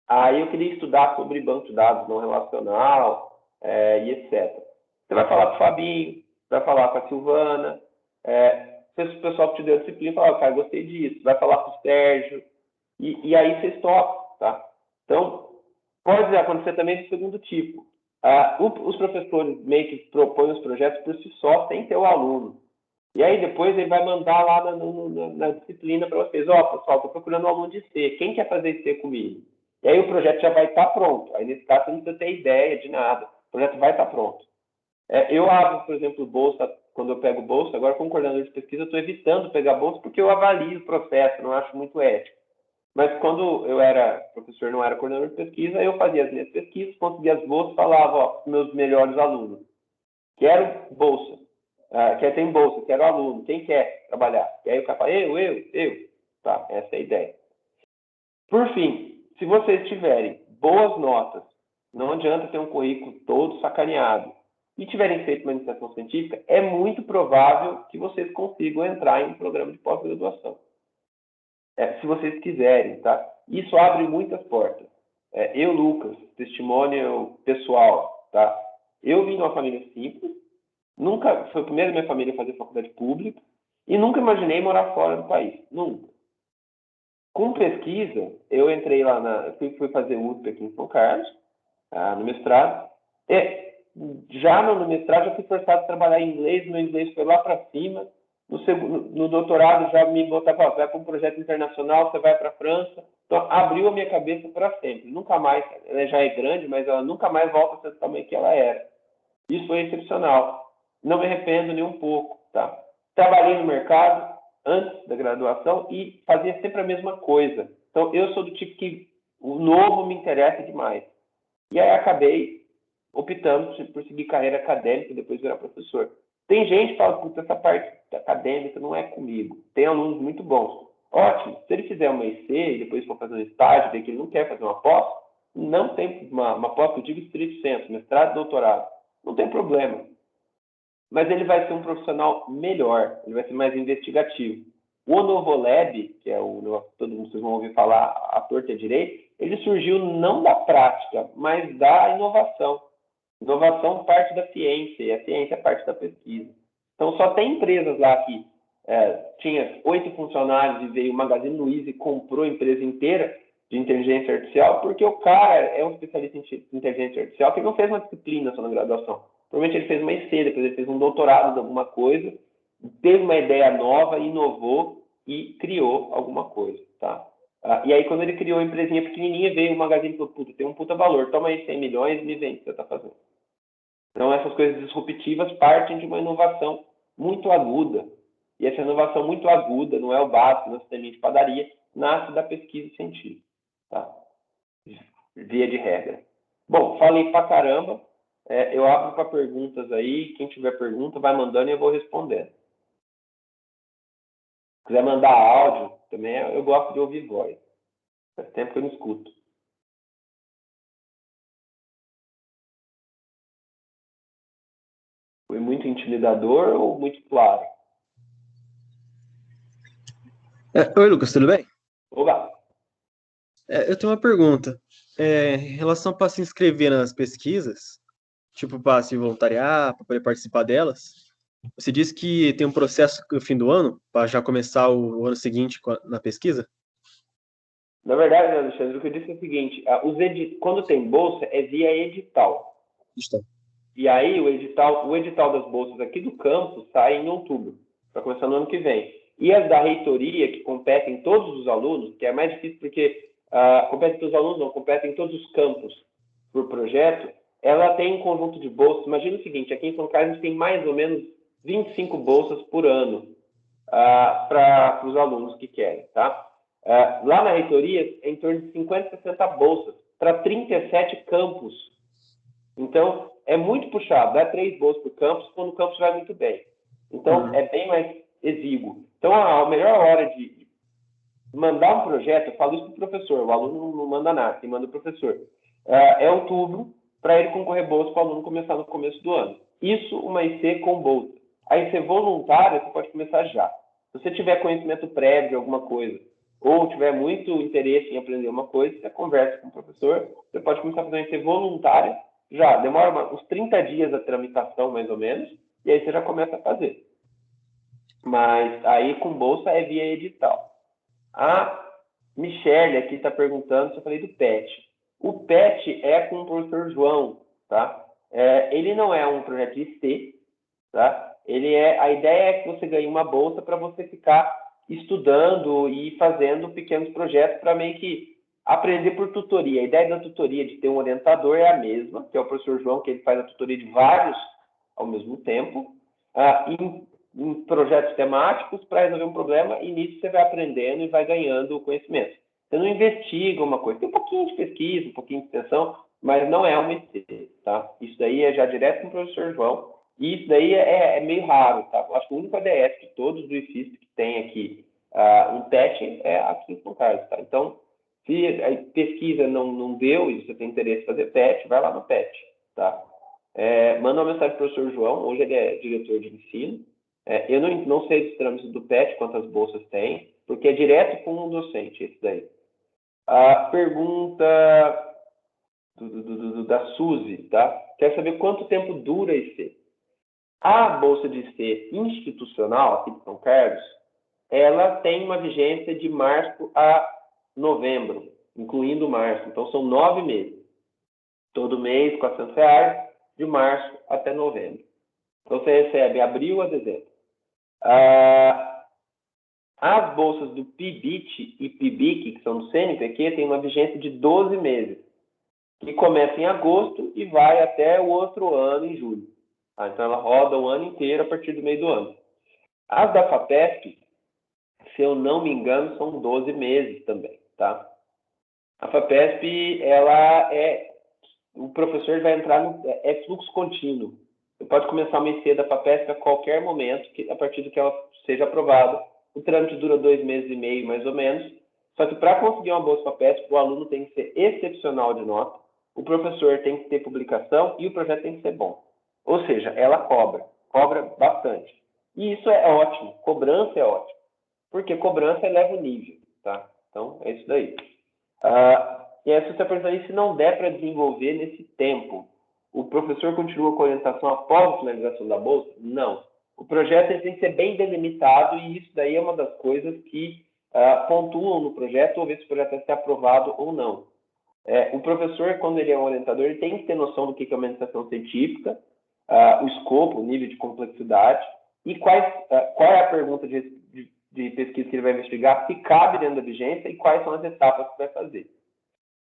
Aí eu queria estudar sobre banco de dados não relacional e etc. Você vai falar com o Fabinho, vai falar com a Silvana, se o pessoal que te deu a disciplina fala, cara, gostei disso, vai falar com o Sérgio, e aí vocês tocam, tá? Então, pode acontecer também do segundo tipo. Os professores meio que propõem os projetos por si só, sem ter o aluno. E aí depois ele vai mandar lá na disciplina para vocês, pessoal, estou procurando um aluno de C, quem quer fazer IC comigo? E aí o projeto já vai estar pronto. Aí nesse caso você não precisa ter ideia de nada. O projeto vai estar pronto. Eu abro, por exemplo, bolsa, quando eu pego bolsa, agora como coordenador de pesquisa, eu estou evitando pegar bolsa porque eu avalio o processo, não acho muito ético. Mas quando eu era professor, não era coordenador de pesquisa, eu fazia as minhas pesquisas, conseguia as bolsas, falava, meus melhores alunos, quero bolsa. Tem bolsa, quero aluno, quem quer trabalhar? E aí o cara fala, eu. Tá, essa é a ideia. Por fim, se vocês tiverem boas notas, não adianta ter um currículo todo sacaneado, e tiverem feito uma iniciação científica, é muito provável que vocês consigam entrar em um programa de pós-graduação. Se vocês quiserem, tá? Isso abre muitas portas. Eu, Lucas, testemunho pessoal, tá? Eu vim de uma família simples, nunca foi o primeiro da minha família a fazer faculdade pública e nunca imaginei morar fora do país, nunca. Com pesquisa, eu entrei lá fui fazer USP aqui em São Carlos, no mestrado. Já no mestrado já fui forçado a trabalhar em inglês, meu inglês foi lá para cima. No doutorado já me botava, vai para um projeto internacional, você vai para a França. Então abriu a minha cabeça para sempre. Nunca mais, ela já é grande, mas ela nunca mais volta a ser do tamanho que ela era. Isso foi excepcional. Não me arrependo nem um pouco, tá? Trabalhei no mercado antes da graduação e fazia sempre a mesma coisa. Então, eu sou do tipo que o novo me interessa demais. E aí acabei optando por seguir carreira acadêmica e depois virar professor. Tem gente que fala, puta, essa parte acadêmica não é comigo. Tem alunos muito bons. Ótimo, se ele fizer uma IC e depois for fazer um estágio, ver que ele não quer fazer uma pós, não tem uma pós que eu digo estrito senso, mestrado, doutorado. Não tem problema. Mas ele vai ser um profissional melhor, ele vai ser mais investigativo. O Novolab, que é o negócio que todo mundo vocês vão ouvir falar à torta e à direita, ele surgiu não da prática, mas da inovação. Inovação parte da ciência, e a ciência parte da pesquisa. Então, só tem empresas lá que tinha 8 funcionários e veio o Magazine Luiza e comprou a empresa inteira de inteligência artificial, porque o cara é um especialista em inteligência artificial que não fez uma disciplina só na graduação. Provavelmente ele fez uma IC, depois ele fez um doutorado de alguma coisa, teve uma ideia nova, inovou e criou alguma coisa, tá? E aí, quando ele criou a empresinha pequenininha, veio o Magazine e falou, puta, tem um puta valor, toma aí 100 milhões e me vende o que você está fazendo. Então, essas coisas disruptivas partem de uma inovação muito aguda. E essa inovação muito aguda, não é o básico, não é o sisteminha de padaria, nasce da pesquisa científica, tá? Via de regra. Bom, falei pra caramba. Eu abro para perguntas aí. Quem tiver pergunta, vai mandando e eu vou respondendo. Se quiser mandar áudio, também eu gosto de ouvir voz. Faz tempo que eu não escuto. Foi muito intimidador ou muito claro? Oi, Lucas, tudo bem? Oba! Eu tenho uma pergunta. Em relação para se inscrever nas pesquisas, tipo para se voluntariar, para poder participar delas, você disse que tem um processo no fim do ano, para já começar o ano seguinte na pesquisa? Na verdade, Alexandre, o que eu disse é o seguinte, quando tem bolsa, é via edital. Está. E aí, o edital das bolsas aqui do campus sai em outubro, para começar no ano que vem. E as da reitoria, que competem todos os alunos, que é mais difícil porque competem todos os alunos, não, competem todos os campos por projeto, ela tem um conjunto de bolsas. Imagina o seguinte, aqui em São Carlos a gente tem mais ou menos 25 bolsas por ano para os alunos que querem, tá? Lá na reitoria, é em torno de 50, 60 bolsas para 37 campos. Então, é muito puxado. Dá 3 bolsas por campus quando o campus vai muito bem. Então, é bem mais exíguo. Então, a melhor hora de mandar um projeto, eu falo isso para o professor, o aluno não manda nada, quem manda é o professor. É outubro, para ele concorrer bolsa para o aluno começar no começo do ano. Isso, uma IC com bolsa. A IC voluntária, você pode começar já. Se você tiver conhecimento prévio de alguma coisa, ou tiver muito interesse em aprender uma coisa, você conversa com o professor, você pode começar a fazer uma IC voluntária, já demora uns 30 dias a tramitação, mais ou menos, e aí você já começa a fazer. Mas aí com bolsa é via edital. A Michelle aqui está perguntando se eu falei do PET. O PET é com o professor João, tá? Ele não é um projeto de IC, tá? A ideia é que você ganhe uma bolsa para você ficar estudando e fazendo pequenos projetos para meio que aprender por tutoria. A ideia da tutoria de ter um orientador é a mesma, que é o professor João, que ele faz a tutoria de vários ao mesmo tempo, em projetos temáticos para resolver um problema, e nisso você vai aprendendo e vai ganhando conhecimento. Você não investiga uma coisa, tem um pouquinho de pesquisa, um pouquinho de extensão, mas não é uma IC, tá? Isso daí é já direto com o professor João, e isso daí é meio raro, tá? Eu acho que o único ADS de todos do IFISP que tem aqui um PET é aqui em São Carlos, tá? Então, se a pesquisa não deu e você tem interesse em fazer PET, vai lá no PET, tá? Manda uma mensagem para o professor João, hoje ele é diretor de ensino. Eu não sei dos trâmites do PET, quantas bolsas tem, porque é direto com um docente, esse daí. A pergunta da Suzy, tá? Quer saber quanto tempo dura a IC? A bolsa de IC institucional, aqui de São Carlos, ela tem uma vigência de março a novembro, incluindo março. Então, são 9 meses. Todo mês, R$400, de março até novembro. Então, você recebe abril a dezembro. As bolsas do PIBIT e PIBIC, que são do CNPq, têm uma vigência de 12 meses, que começa em agosto e vai até o outro ano, em julho. Então, ela roda o ano inteiro a partir do meio do ano. As da FAPESP, se eu não me engano, são 12 meses também, tá? A FAPESP, o professor vai entrar é fluxo contínuo. Você pode começar uma IC da FAPESP a qualquer momento, a partir do que ela seja aprovada. O trâmite dura 2 meses e meio, mais ou menos. Só que para conseguir uma bolsa FAPESP, o aluno tem que ser excepcional de nota, o professor tem que ter publicação e o projeto tem que ser bom. Ou seja, ela cobra bastante. E isso é ótimo, cobrança é ótimo, porque cobrança eleva o nível, tá? Então, é isso daí. E aí você está perguntando, e se não der para desenvolver nesse tempo, o professor continua com a orientação após a finalização da bolsa? Não. O projeto ele tem que ser bem delimitado e isso daí é uma das coisas que pontuam no projeto ou ver se o projeto vai ser aprovado ou não. O professor, quando ele é um orientador, ele tem que ter noção do que é uma iniciação científica, o escopo, o nível de complexidade e qual é a pergunta de pesquisa que ele vai investigar, se cabe dentro da vigência e quais são as etapas que vai fazer.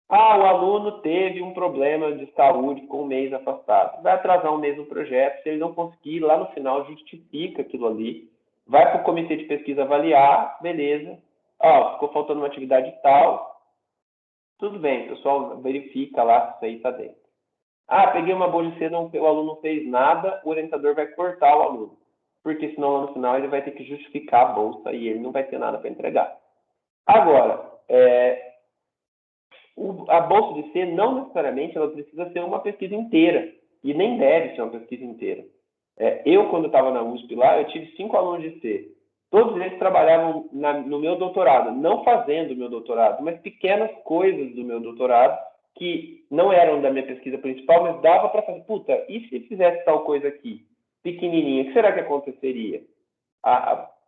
O aluno teve um problema de saúde com um mês afastado. Vai atrasar um mês no projeto, se ele não conseguir, lá no final justifica aquilo ali, vai para o comitê de pesquisa avaliar, beleza, ficou faltando uma atividade tal, tudo bem, o pessoal verifica lá se isso aí está dentro. Peguei uma bolha de cedo, o aluno não fez nada, o orientador vai cortar o aluno, porque senão lá no final ele vai ter que justificar a bolsa e ele não vai ter nada para entregar. Agora, a bolsa de C não necessariamente ela precisa ser uma pesquisa inteira, e nem deve ser uma pesquisa inteira. Eu, quando estava na USP lá, eu tive 5 alunos de C. Todos eles trabalhavam no meu doutorado, não fazendo o meu doutorado, mas pequenas coisas do meu doutorado que não eram da minha pesquisa principal, mas dava para fazer. E se fizesse tal coisa aqui, pequenininha, o que será que aconteceria?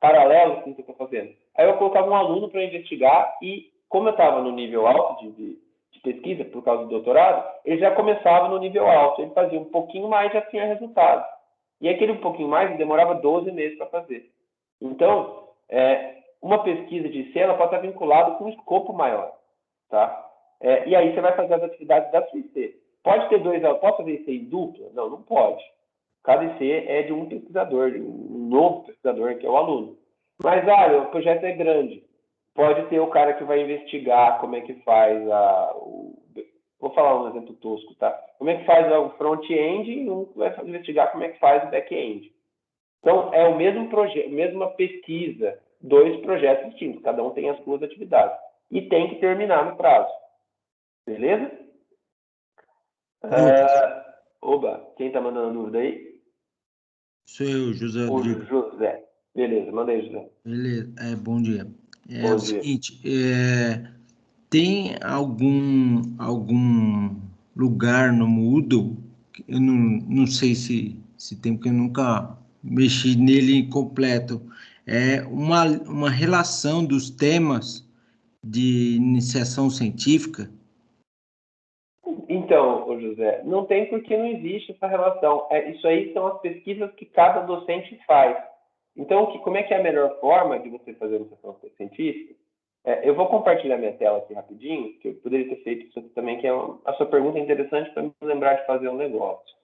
Paralelo com o que eu estou fazendo. Aí eu colocava um aluno para investigar e, como eu estava no nível alto de pesquisa, por causa do doutorado, ele já começava no nível alto. Ele fazia um pouquinho mais e já tinha resultado. E aquele um pouquinho mais demorava 12 meses para fazer. Então, uma pesquisa de C ela pode estar vinculada com um escopo maior. Tá? E aí você vai fazer as atividades da sua IC. Pode ter posso fazer IC em dupla? Não, não pode. Cada IC é de um pesquisador, de um novo pesquisador, que é o aluno. Mas, o projeto é grande. Pode ter o cara que vai investigar como é que faz vou falar um exemplo tosco, tá? Como é que faz o front-end e um vai investigar como é que faz o back-end. Então, é o mesmo projeto, mesma pesquisa, 2 projetos distintos, cada um tem as suas atividades. E tem que terminar no prazo. Beleza? Quem está mandando dúvida aí? Sou eu, José O Rodrigo. José. Beleza, manda aí, José. Beleza, bom dia. Bom O dia. seguinte, tem algum lugar no Moodle, eu não sei se tem, porque eu nunca mexi nele completo, uma relação dos temas de iniciação científica? Então, José, não tem porque não existe essa relação. Isso aí são as pesquisas que cada docente faz. Então, como é que é a melhor forma de você fazer iniciação científica? Eu vou compartilhar minha tela aqui rapidinho, que eu poderia ter feito isso aqui também, que a sua pergunta é interessante para me lembrar de fazer um negócio.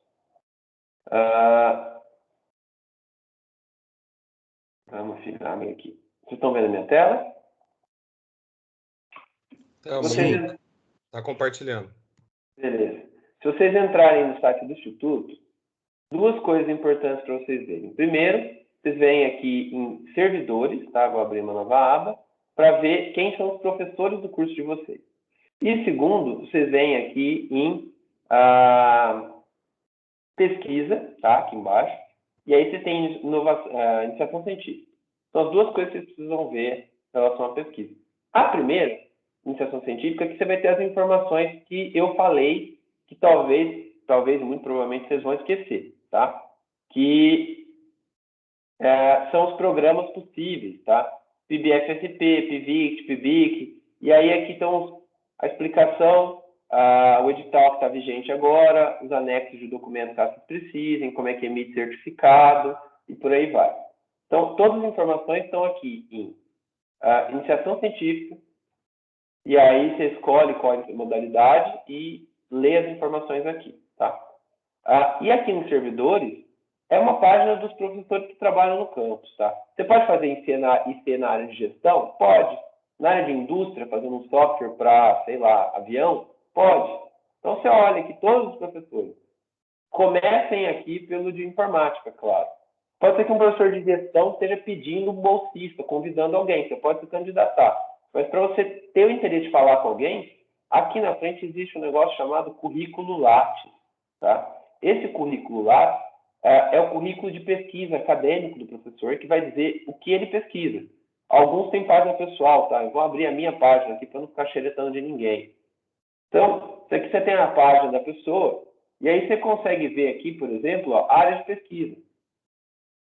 Vamos ficar aqui. Vocês estão vendo a minha tela? Sim, está compartilhando. Beleza. Se vocês entrarem no site do Instituto, 2 coisas importantes para vocês verem. Primeiro, vocês vêm aqui em servidores, tá? Vou abrir uma nova aba, para ver quem são os professores do curso de vocês. E segundo, vocês vêm aqui em pesquisa, tá? Aqui embaixo. E aí você tem iniciação científica. São as 2 coisas que vocês precisam ver em relação à pesquisa. A primeira, iniciação científica, é que você vai ter as informações que eu falei, que talvez, muito provavelmente, vocês vão esquecer, tá? Que são os programas possíveis, tá? PBFSP, PVIC, PBIC, e aí aqui estão a explicação, o edital que está vigente agora, os anexos de documento caso precisem, como é que emite certificado, e por aí vai. Então, todas as informações estão aqui em iniciação científica, e aí você escolhe qual é a modalidade e lê as informações aqui, tá? E aqui nos servidores, é uma página dos professores que trabalham no campus, tá? Você pode fazer IC na área de gestão? Pode. Na área de indústria, fazendo um software para, sei lá, avião? Pode. Então, você olha que todos os professores comecem aqui pelo de informática, claro. Pode ser que um professor de gestão esteja pedindo um bolsista, convidando alguém. Você pode se candidatar. Mas para você ter o interesse de falar com alguém, aqui na frente existe um negócio chamado currículo Lattes, tá? Esse currículo Lattes é o currículo de pesquisa acadêmico do professor, que vai dizer o que ele pesquisa. Alguns têm página pessoal, tá? Eu vou abrir a minha página aqui para não ficar xeretando de ninguém. Então, isso aqui você tem a página da pessoa, e aí você consegue ver aqui, por exemplo, ó, área de pesquisa.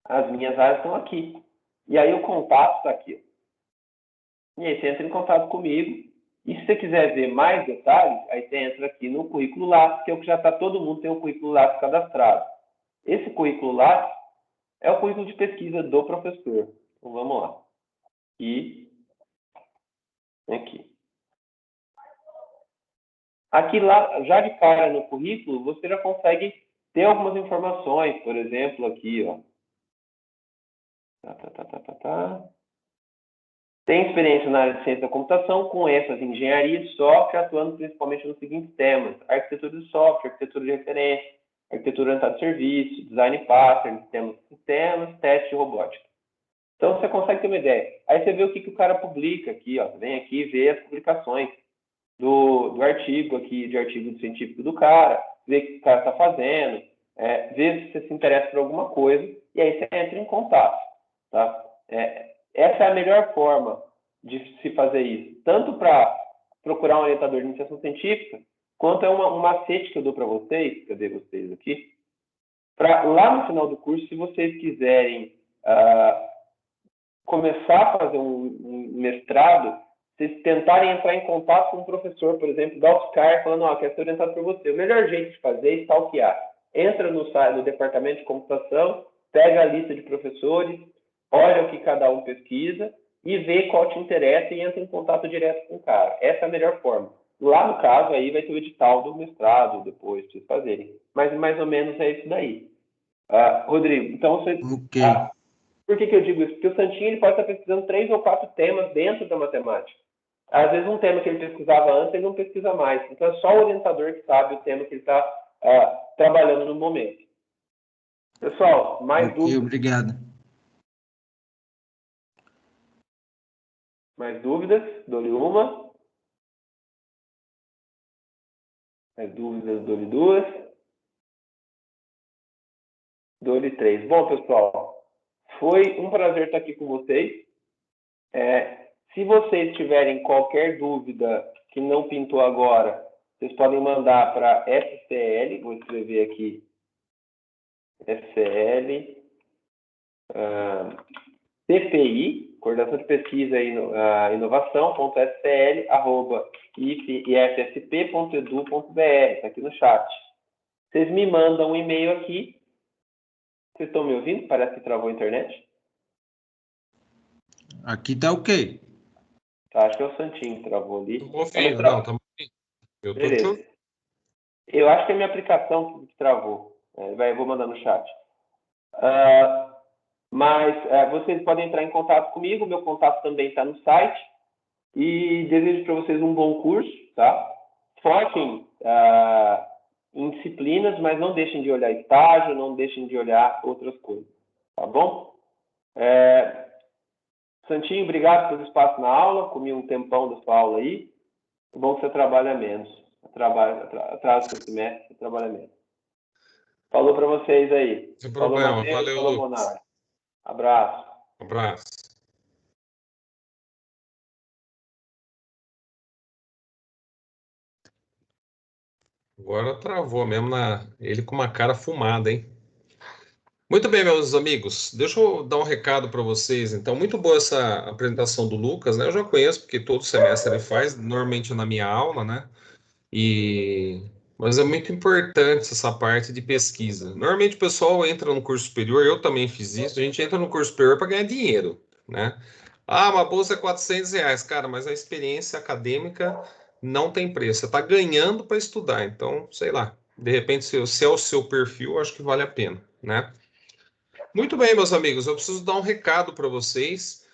As minhas áreas estão aqui. E aí o contato está aqui. E aí você entra em contato comigo. E se você quiser ver mais detalhes, aí você entra aqui no currículo Lattes, que é o que já está, todo mundo tem o currículo Lattes cadastrado. Esse currículo Lattes é o currículo de pesquisa do professor. Então vamos lá. E aqui. Aqui lá, já de cara no currículo, você já consegue ter algumas informações, por exemplo, aqui, ó. Tem experiência na área de ciência da computação, com ênfase em engenharia de software, atuando principalmente nos seguintes temas: arquitetura de software, arquitetura de referência, arquitetura orientada a serviço, design pattern, sistemas, teste e robótica. Então, você consegue ter uma ideia. Aí você vê o que o cara publica aqui, ó. Você vem aqui e vê as publicações do artigo aqui, de artigo científico do cara, vê o que o cara está fazendo, vê se você se interessa por alguma coisa, e aí você entra em contato, tá? Essa é a melhor forma de se fazer isso, tanto para procurar um orientador de iniciação científica, quanto é um macete que eu dou para vocês, cadê vocês aqui? Para lá no final do curso, se vocês quiserem começar a fazer um mestrado, vocês tentarem entrar em contato com um professor, por exemplo, da UFSCar, falando, ó, quero ser orientado por você. O melhor jeito de fazer é stalkear. Entra no site do departamento de computação, pega a lista de professores, olha o que cada um pesquisa e vê qual te interessa e entra em contato direto com o cara. Essa é a melhor forma. Lá no caso, aí vai ter o edital do mestrado depois, para vocês fazerem. Mas mais ou menos é isso daí. Rodrigo, então você... Ok. Por que eu digo isso? Porque o Santinho ele pode estar pesquisando 3 ou 4 temas dentro da matemática. Às vezes um tema que ele pesquisava antes, ele não pesquisa mais. Então é só o orientador que sabe o tema que ele está trabalhando no momento. Pessoal, mais dúvidas? Obrigado. Mais dúvidas? Dou-lhe uma. Mais dúvidas? Dou-lhe duas. Dou-lhe 3. Bom, pessoal, foi um prazer estar aqui com vocês. Se vocês tiverem qualquer dúvida que não pintou agora, vocês podem mandar para SCL, vou escrever aqui, SCL, CPI, Coordenação de Pesquisa e Inovação, .scl@ifssp.edu.br, está aqui no chat. Vocês me mandam um e-mail aqui. Vocês estão me ouvindo? Parece que travou a internet. Aqui tá ok. Tá, acho que é o Santinho que travou ali. Estamos ouvindo, não, estamos ouvindo. Eu tô te ouvindo. Eu acho que é a minha aplicação que travou. Eu vou mandar no chat. Mas vocês podem entrar em contato comigo, meu contato também está no site. E desejo para vocês um bom curso, tá? Foquem em disciplinas, mas não deixem de olhar estágio, não deixem de olhar outras coisas, tá bom? Santinho, obrigado pelo espaço na aula, comi um tempão da sua aula aí. É bom que você trabalha menos. Atrás do seu semestre, você trabalha menos. Falou para vocês aí. Sem problema, Mateus, valeu, falou, Lucas. Bonar. Abraço. Abraço. Agora travou mesmo ele com uma cara fumada, hein? Muito bem, meus amigos. Deixa eu dar um recado para vocês. Então, muito boa essa apresentação do Lucas, né? Eu já conheço, porque todo semestre ele faz, normalmente na minha aula, né? Mas é muito importante essa parte de pesquisa. Normalmente o pessoal entra no curso superior, eu também fiz isso, a gente entra no curso superior para ganhar dinheiro, né? Uma bolsa é R$ 400, cara, mas a experiência acadêmica não tem preço. Você está ganhando para estudar, então, sei lá, de repente, se é o seu perfil, acho que vale a pena, né? Muito bem, meus amigos, eu preciso dar um recado para vocês,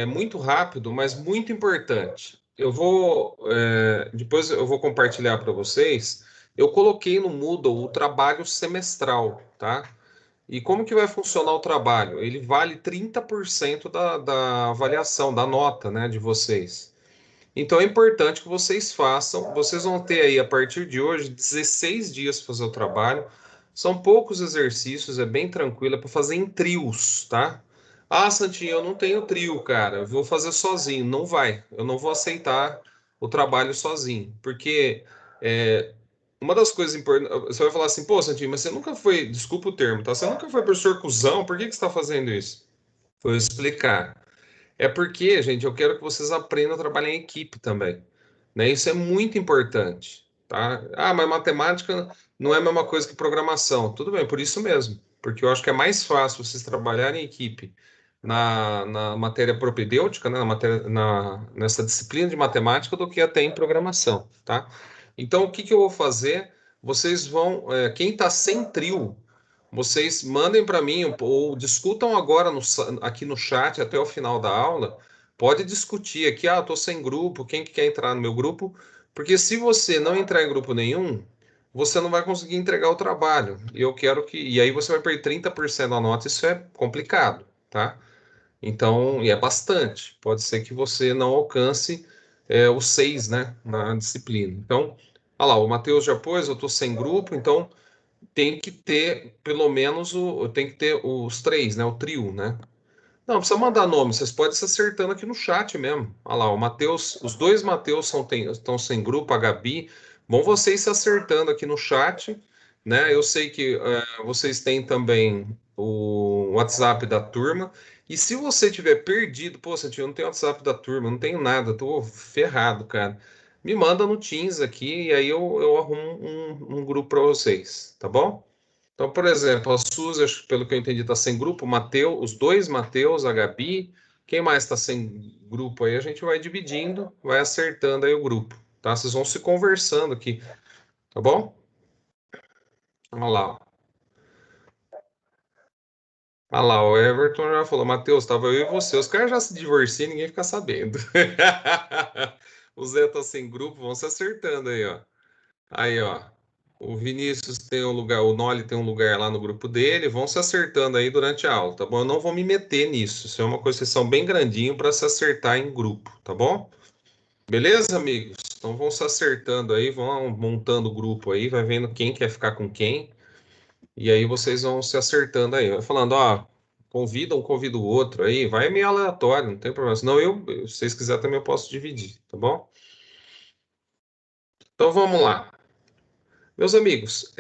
muito rápido, mas muito importante. Depois eu vou compartilhar para vocês. Eu coloquei no Moodle o trabalho semestral, tá? E como que vai funcionar o trabalho? Ele vale 30% da avaliação, da nota, né, de vocês. Então é importante que vocês façam. Vocês vão ter aí, a partir de hoje, 16 dias para fazer o trabalho. São poucos exercícios, é bem tranquilo, é para fazer em trios, tá? Santinho, eu não tenho trio, cara. Eu vou fazer sozinho. Não vai. Eu não vou aceitar o trabalho sozinho, porque uma das coisas importantes, você vai falar assim, pô, Santinho, mas você nunca foi, desculpa o termo, tá? Você nunca foi professor cuzão, por que você está fazendo isso? Vou explicar. É porque, gente, eu quero que vocês aprendam a trabalhar em equipe também, né? Isso é muito importante, tá? Ah, mas matemática não é a mesma coisa que programação. Tudo bem, por isso mesmo. Porque eu acho que é mais fácil vocês trabalharem em equipe na matéria propedêutica, né? Nessa disciplina de matemática do que até em programação, tá? Então, o que que eu vou fazer? Vocês vão, quem está sem trio, vocês mandem para mim ou discutam agora aqui no chat até o final da aula. Pode discutir aqui, ah, estou sem grupo, quem que quer entrar no meu grupo? Porque se você não entrar em grupo nenhum, você não vai conseguir entregar o trabalho. E eu quero que. E aí você vai perder 30% da nota, isso é complicado, tá? Então, e é bastante. Pode ser que você não alcance o 6, né, na disciplina. Então, olha lá, o Matheus já pôs, eu estou sem grupo, então tem que ter pelo menos tem que ter os três, né? O trio, né? Não precisa mandar nome, vocês podem se acertando aqui no chat mesmo. Olha lá, o Matheus, os dois Matheus estão sem grupo, a Gabi. Vão vocês se acertando aqui no chat, né? Eu sei que vocês têm também o WhatsApp da turma. E se você tiver perdido, pô, Santinho, eu não tenho WhatsApp da turma, não tenho nada, tô ferrado, cara. Me manda no Teams aqui e aí eu arrumo um grupo para vocês, tá bom? Então, por exemplo, a Suzy, acho que pelo que eu entendi, está sem grupo, o Mateus, os dois Mateus, a Gabi. Quem mais está sem grupo aí? A gente vai dividindo, vai acertando aí o grupo, tá? Vocês vão se conversando aqui, tá bom? Olha lá. Olha lá, o Everton já falou, Mateus, estava eu e você. Os caras já se divorciam, ninguém fica sabendo. O Zé tá sem grupo, vão se acertando aí, ó. Aí, ó. O Vinícius tem um lugar, o Noli tem um lugar lá no grupo dele, vão se acertando aí durante a aula, tá bom? Eu não vou me meter nisso, isso é uma coisa, vocês são bem grandinho para se acertar em grupo, tá bom? Beleza, amigos? Então vão se acertando aí, vão montando o grupo aí, vai vendo quem quer ficar com quem, e aí vocês vão se acertando aí, vai falando, ó, convida um, convida o outro aí, vai meio aleatório, não tem problema, senão se vocês quiserem também eu posso dividir, tá bom? Então vamos lá. Meus amigos,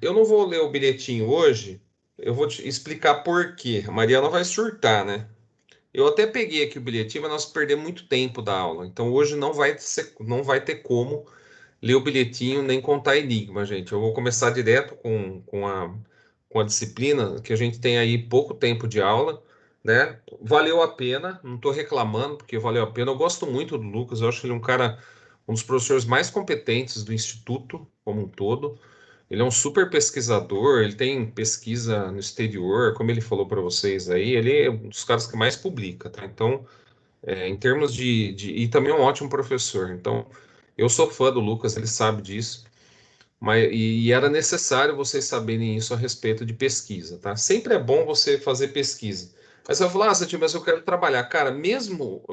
eu não vou ler o bilhetinho hoje, eu vou te explicar por quê. A Mariana vai surtar, né? Eu até peguei aqui o bilhetinho, mas nós perdemos muito tempo da aula. Então hoje não vai ter como ler o bilhetinho nem contar enigma, gente. Eu vou começar direto com a disciplina, que a gente tem aí pouco tempo de aula, né? Valeu a pena, não estou reclamando, porque valeu a pena. Eu gosto muito do Lucas, eu acho ele um cara, um dos professores mais competentes do Instituto como um todo. Ele é um super pesquisador, ele tem pesquisa no exterior, como ele falou para vocês aí, ele é um dos caras que mais publica, tá? Então, em termos e também é um ótimo professor. Então, eu sou fã do Lucas, ele sabe disso, e era necessário vocês saberem isso a respeito de pesquisa, tá? Sempre é bom você fazer pesquisa. Mas você vai falar, Santinho, mas eu quero trabalhar. Cara, mesmo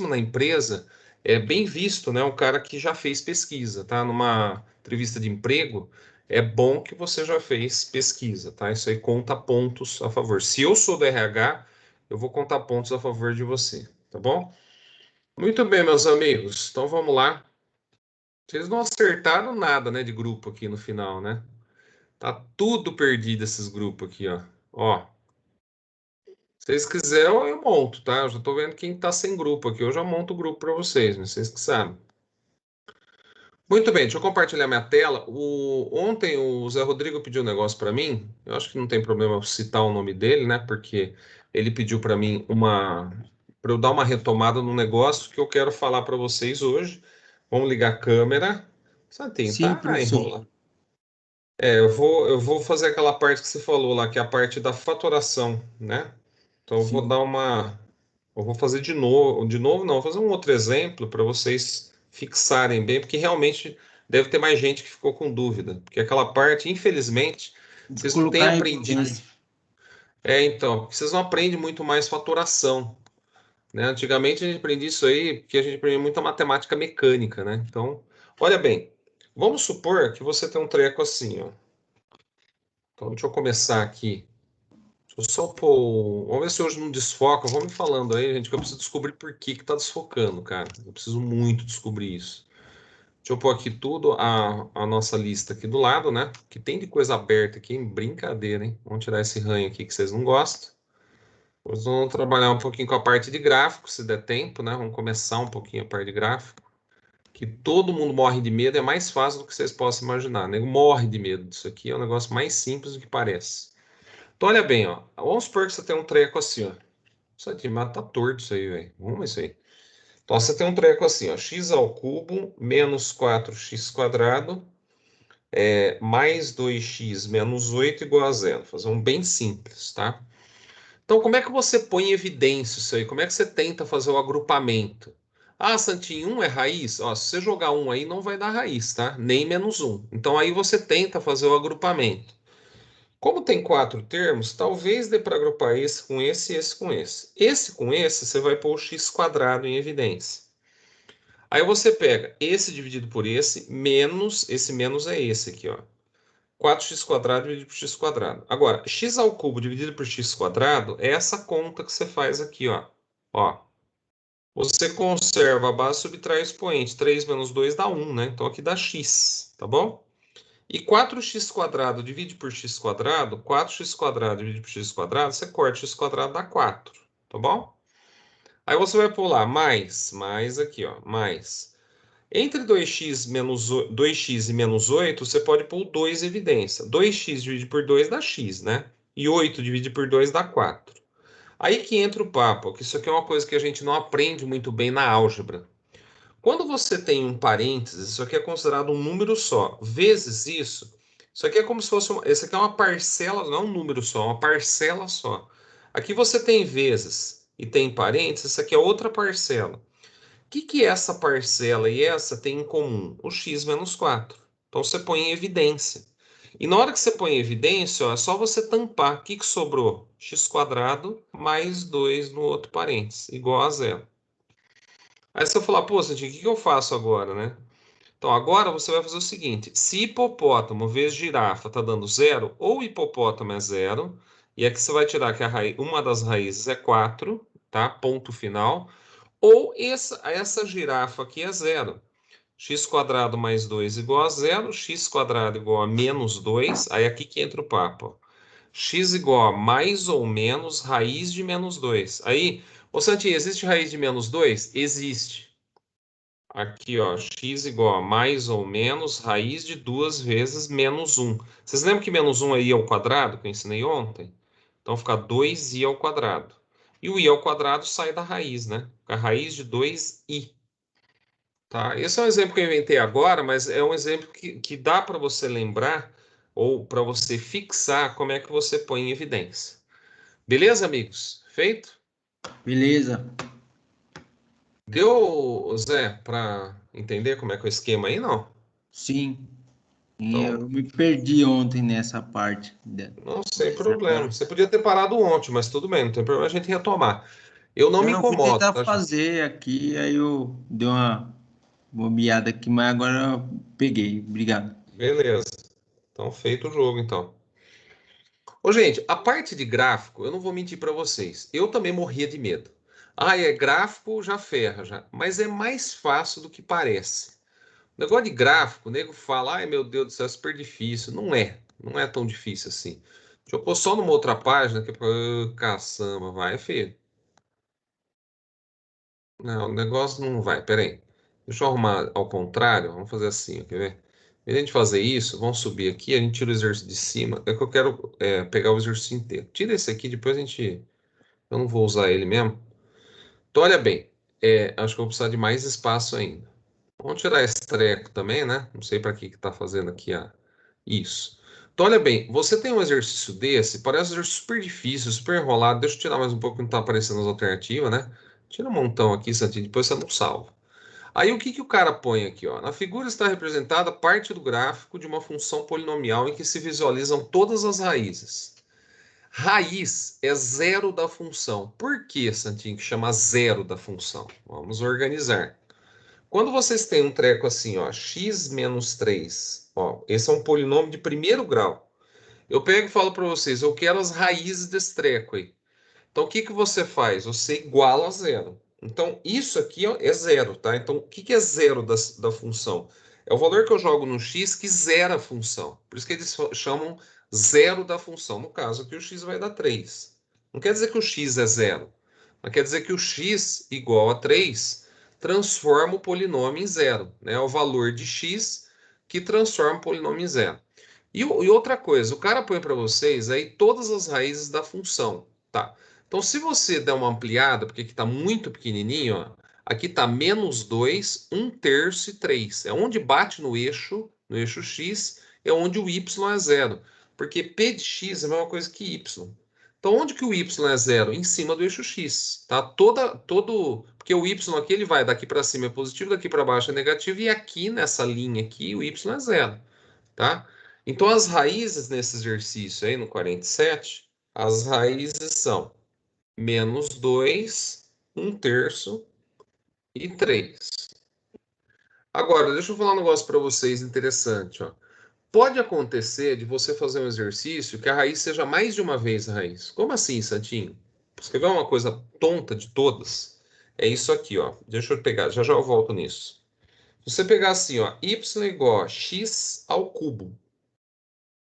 na empresa, é bem visto, né? Um cara que já fez pesquisa, tá? Numa entrevista de emprego, é bom que você já fez pesquisa, tá? Isso aí conta pontos a favor. Se eu sou do RH, eu vou contar pontos a favor de você, tá bom? Muito bem, meus amigos. Então vamos lá. Vocês não acertaram nada, né, de grupo aqui no final, né? Tá tudo perdido esses grupos aqui, ó. Ó, se vocês quiserem, eu monto, tá? Eu já tô vendo quem tá sem grupo aqui. Eu já monto o grupo para vocês, mas vocês que sabem. Muito bem, deixa eu compartilhar minha tela. Ontem o Zé Rodrigo pediu um negócio para mim. Eu acho que não tem problema eu citar o nome dele, né? Porque ele pediu para mim para eu dar uma retomada no negócio que eu quero falar para vocês hoje. Vamos ligar a câmera. Santinho, Sim, tá professor. enrolando. Eu vou fazer aquela parte que você falou lá, que é a parte da fatoração, né? Então Sim. eu vou fazer de novo não, vou fazer um outro exemplo para vocês fixarem bem, porque realmente deve ter mais gente que ficou com dúvida, porque aquela parte, infelizmente, De vocês não têm colocar em aprendido. evidência. Então, porque vocês não aprendem muito mais fatoração, né? Antigamente a gente aprendia isso aí, porque a gente aprendia muita matemática mecânica, né? Então, olha bem, vamos supor que você tem um treco assim, ó. Então, deixa eu começar aqui. Deixa eu só pôr. Vamos ver se hoje não desfoca. Vamos me falando aí, gente, que eu preciso descobrir por que tá desfocando, cara. Eu preciso muito descobrir isso. Deixa eu pôr aqui tudo, a nossa lista aqui do lado, né? Que tem de coisa aberta aqui, brincadeira, hein? Vamos tirar esse ranho aqui que vocês não gostam. Nós vamos trabalhar um pouquinho com a parte de gráfico, se der tempo, né? Vamos começar um pouquinho a parte de gráfico. Que todo mundo morre de medo, é mais fácil do que vocês possam imaginar. O nego morre de medo disso aqui, é um negócio mais simples do que parece. Então, olha bem, ó. Vamos supor que você tem um treco assim, ó. Isso aqui, mas tá torto isso aí, velho. Vamos isso aí. Então, você tem um treco assim, ó. X ao cubo menos 4x quadrado mais 2x menos 8 igual a zero. Fazer um bem simples, tá? Então, como é que você põe em evidência isso aí? Como é que você tenta fazer o agrupamento? Ah, Santinho, 1 é raiz? Ó, se você jogar 1 aí, não vai dar raiz, tá? Nem menos 1. Então, aí você tenta fazer o agrupamento. Como tem 4 termos, talvez dê para agrupar esse com esse e esse com esse. Esse com esse, você vai pôr o x quadrado em evidência. Aí você pega esse dividido por esse menos é esse aqui, ó. 4x quadrado dividido por x quadrado. Agora, x ao cubo dividido por x quadrado é essa conta que você faz aqui, ó. Ó. Você conserva a base, subtrai o expoente. 3 menos 2 dá 1, né? Então aqui dá x, tá bom? E 4x quadrado divide por x quadrado, 4x quadrado divide por x quadrado, você corta x quadrado dá 4, tá bom? Aí você vai pular mais aqui, ó, mais. Entre 2x e menos 8, você pode pôr 2 em evidência. 2x dividido por 2 dá x, né? E 8 dividido por 2 dá 4. Aí que entra o papo, que isso aqui é uma coisa que a gente não aprende muito bem na álgebra. Quando você tem um parênteses, isso aqui é considerado um número só. Vezes isso aqui é como se fosse isso aqui é uma parcela, não é um número só, é uma parcela só. Aqui você tem vezes e tem parênteses, isso aqui é outra parcela. O que essa parcela e essa tem em comum? O x menos 4. Então você põe em evidência. E na hora que você põe em evidência, ó, é só você tampar. O que sobrou? X quadrado mais 2 no outro parênteses, igual a zero. Aí você vai falar, pô, Santinho, o que eu faço agora, né? Então agora você vai fazer o seguinte: se hipopótamo vezes girafa está dando zero, ou hipopótamo é zero, e aqui você vai tirar que uma das raízes é 4, tá? Ponto final. Ou essa girafa aqui é zero. X quadrado mais 2 igual a zero, x quadrado igual a menos 2, aí aqui que entra o papo. X igual a mais ou menos raiz de menos 2. Aí, ô Santinho, existe raiz de menos 2? Existe. Aqui, ó, x igual a mais ou menos raiz de 2 vezes menos 1. Vocês lembram que menos 1 é i ao quadrado, que eu ensinei ontem? Então fica 2i ao quadrado. E o i ao quadrado sai da raiz, né? A raiz de 2i. Tá? Esse é um exemplo que eu inventei agora, mas é um exemplo que dá para você lembrar ou para você fixar como é que você põe em evidência. Beleza, amigos? Feito? Beleza. Deu, Zé, para entender como é que é o esquema aí, não? Sim. E Então, eu me perdi ontem nessa parte não, sem dessa problema. classe. Você podia ter parado ontem, mas tudo bem, não tem problema a gente retomar. Eu não me Não, eu fui incomodo, tentar tá, gente? fazer aqui, aí eu dei uma bobeada aqui, mas agora eu peguei. Obrigado. Beleza. Então, feito o jogo, então. Ô, gente, a parte de gráfico, eu não vou mentir para vocês. Eu também morria de medo. Ah, é gráfico, já ferra, já. Mas é mais fácil do que parece. O negócio de gráfico, o nego fala, ai meu Deus do céu, é super difícil. Não é. Não é tão difícil assim. Deixa eu pôr só numa outra página, que é pra... Caçamba, vai, filho. Não, o negócio não vai. Peraí. Deixa eu arrumar ao contrário. Vamos fazer assim, ó, quer ver? Em vez de a gente fazer isso, vamos subir aqui, a gente tira o exercício de cima. É que eu quero pegar o exercício inteiro. Tira esse aqui, depois a gente. Eu não vou usar ele mesmo. Então, olha bem. Acho que eu vou precisar de mais espaço ainda. Vamos tirar esse treco também, né? Não sei para que está fazendo aqui isso. Então, olha bem. Você tem um exercício desse, parece um exercício super difícil, super enrolado. Deixa eu tirar mais um pouco que não está aparecendo as alternativas, né? Tira um montão aqui, Santinho, depois você não salva. Aí o que o cara põe aqui, ó? Na figura está representada parte do gráfico de uma função polinomial em que se visualizam todas as raízes. Raiz é zero da função. Por que, Santinho, que chama zero da função? Vamos organizar. Quando vocês têm um treco assim, ó, x menos 3, ó, esse é um polinômio de primeiro grau. Eu pego e falo para vocês, eu quero as raízes desse treco aí. Então, o que que você faz? Você iguala a zero. Então, isso aqui ó, é zero, tá? Então, o que que é zero da função? É o valor que eu jogo no x que zera a função. Por isso que eles chamam zero da função. No caso aqui, o x vai dar 3. Não quer dizer que o x é zero, mas quer dizer que o x igual a 3 transforma o polinômio em zero, né? É o valor de x que transforma o polinômio em zero. E outra coisa, o cara põe para vocês aí todas as raízes da função, tá? Então, se você der uma ampliada, porque aqui está muito pequenininho, ó, aqui está -2, 1/3 e 3. É onde bate no eixo x, é onde o y é zero. Porque p de x é a mesma coisa que y. Então, onde que o y é zero? Em cima do eixo x, tá? Porque o y aqui ele vai daqui para cima é positivo, daqui para baixo é negativo, e aqui nessa linha aqui o y é zero, tá? Então, as raízes nesse exercício aí no 47, as raízes são -2, 1/3 e 3. Agora, deixa eu falar um negócio para vocês interessante, ó. Pode acontecer de você fazer um exercício que a raiz seja mais de uma vez a raiz. Como assim, Santinho? Você quer ver uma coisa tonta de todas? É isso aqui, ó. Deixa eu pegar, já já eu volto nisso. Se você pegar assim, ó, y igual a x ao cubo.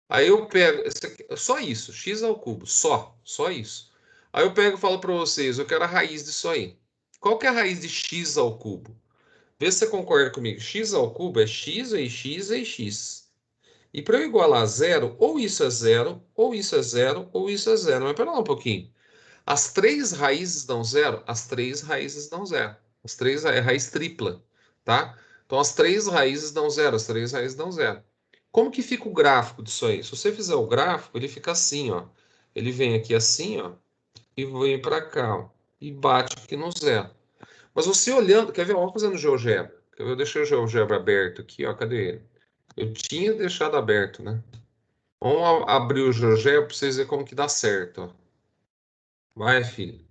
Aí eu pego, só isso, x ao cubo, só isso. Aí eu pego e falo para vocês, eu quero a raiz disso aí. Qual que é a raiz de x ao cubo? Vê se você concorda comigo. X ao cubo é x vezes x vezes x. E para eu igualar a zero, ou isso é zero, ou isso é zero, ou isso é zero. Mas pera lá um pouquinho. As três raízes dão zero? As três raízes dão zero. As três é raiz tripla, tá? Então as três raízes dão zero, as três raízes dão zero. Como que fica o gráfico disso aí? Se você fizer o gráfico, ele fica assim, ó. Ele vem aqui assim, ó, e vem para cá, ó, e bate aqui no zero. Mas você olhando, quer ver? Vamos fazendo GeoGebra. Eu deixei o GeoGebra aberto aqui, ó. Cadê ele? Eu tinha deixado aberto, né? Vamos abrir o GeoGebra para vocês verem como que dá certo, ó. Vai, filho.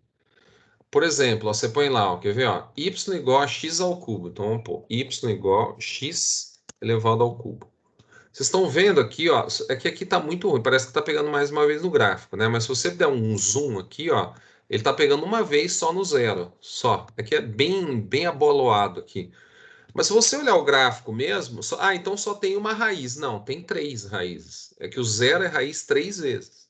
Por exemplo, ó, você põe lá, ó, quer ver? Ó, y igual a x ao cubo. Então vamos pôr y igual a x elevado ao cubo. Vocês estão vendo aqui, ó, é que aqui está muito ruim, parece que está pegando mais uma vez no gráfico, né? Mas se você der um zoom aqui, ó, ele está pegando uma vez só no zero, só. Aqui é bem aboloado aqui. Mas se você olhar o gráfico mesmo, então só tem uma raiz. Não, tem três raízes. É que o zero é raiz três vezes.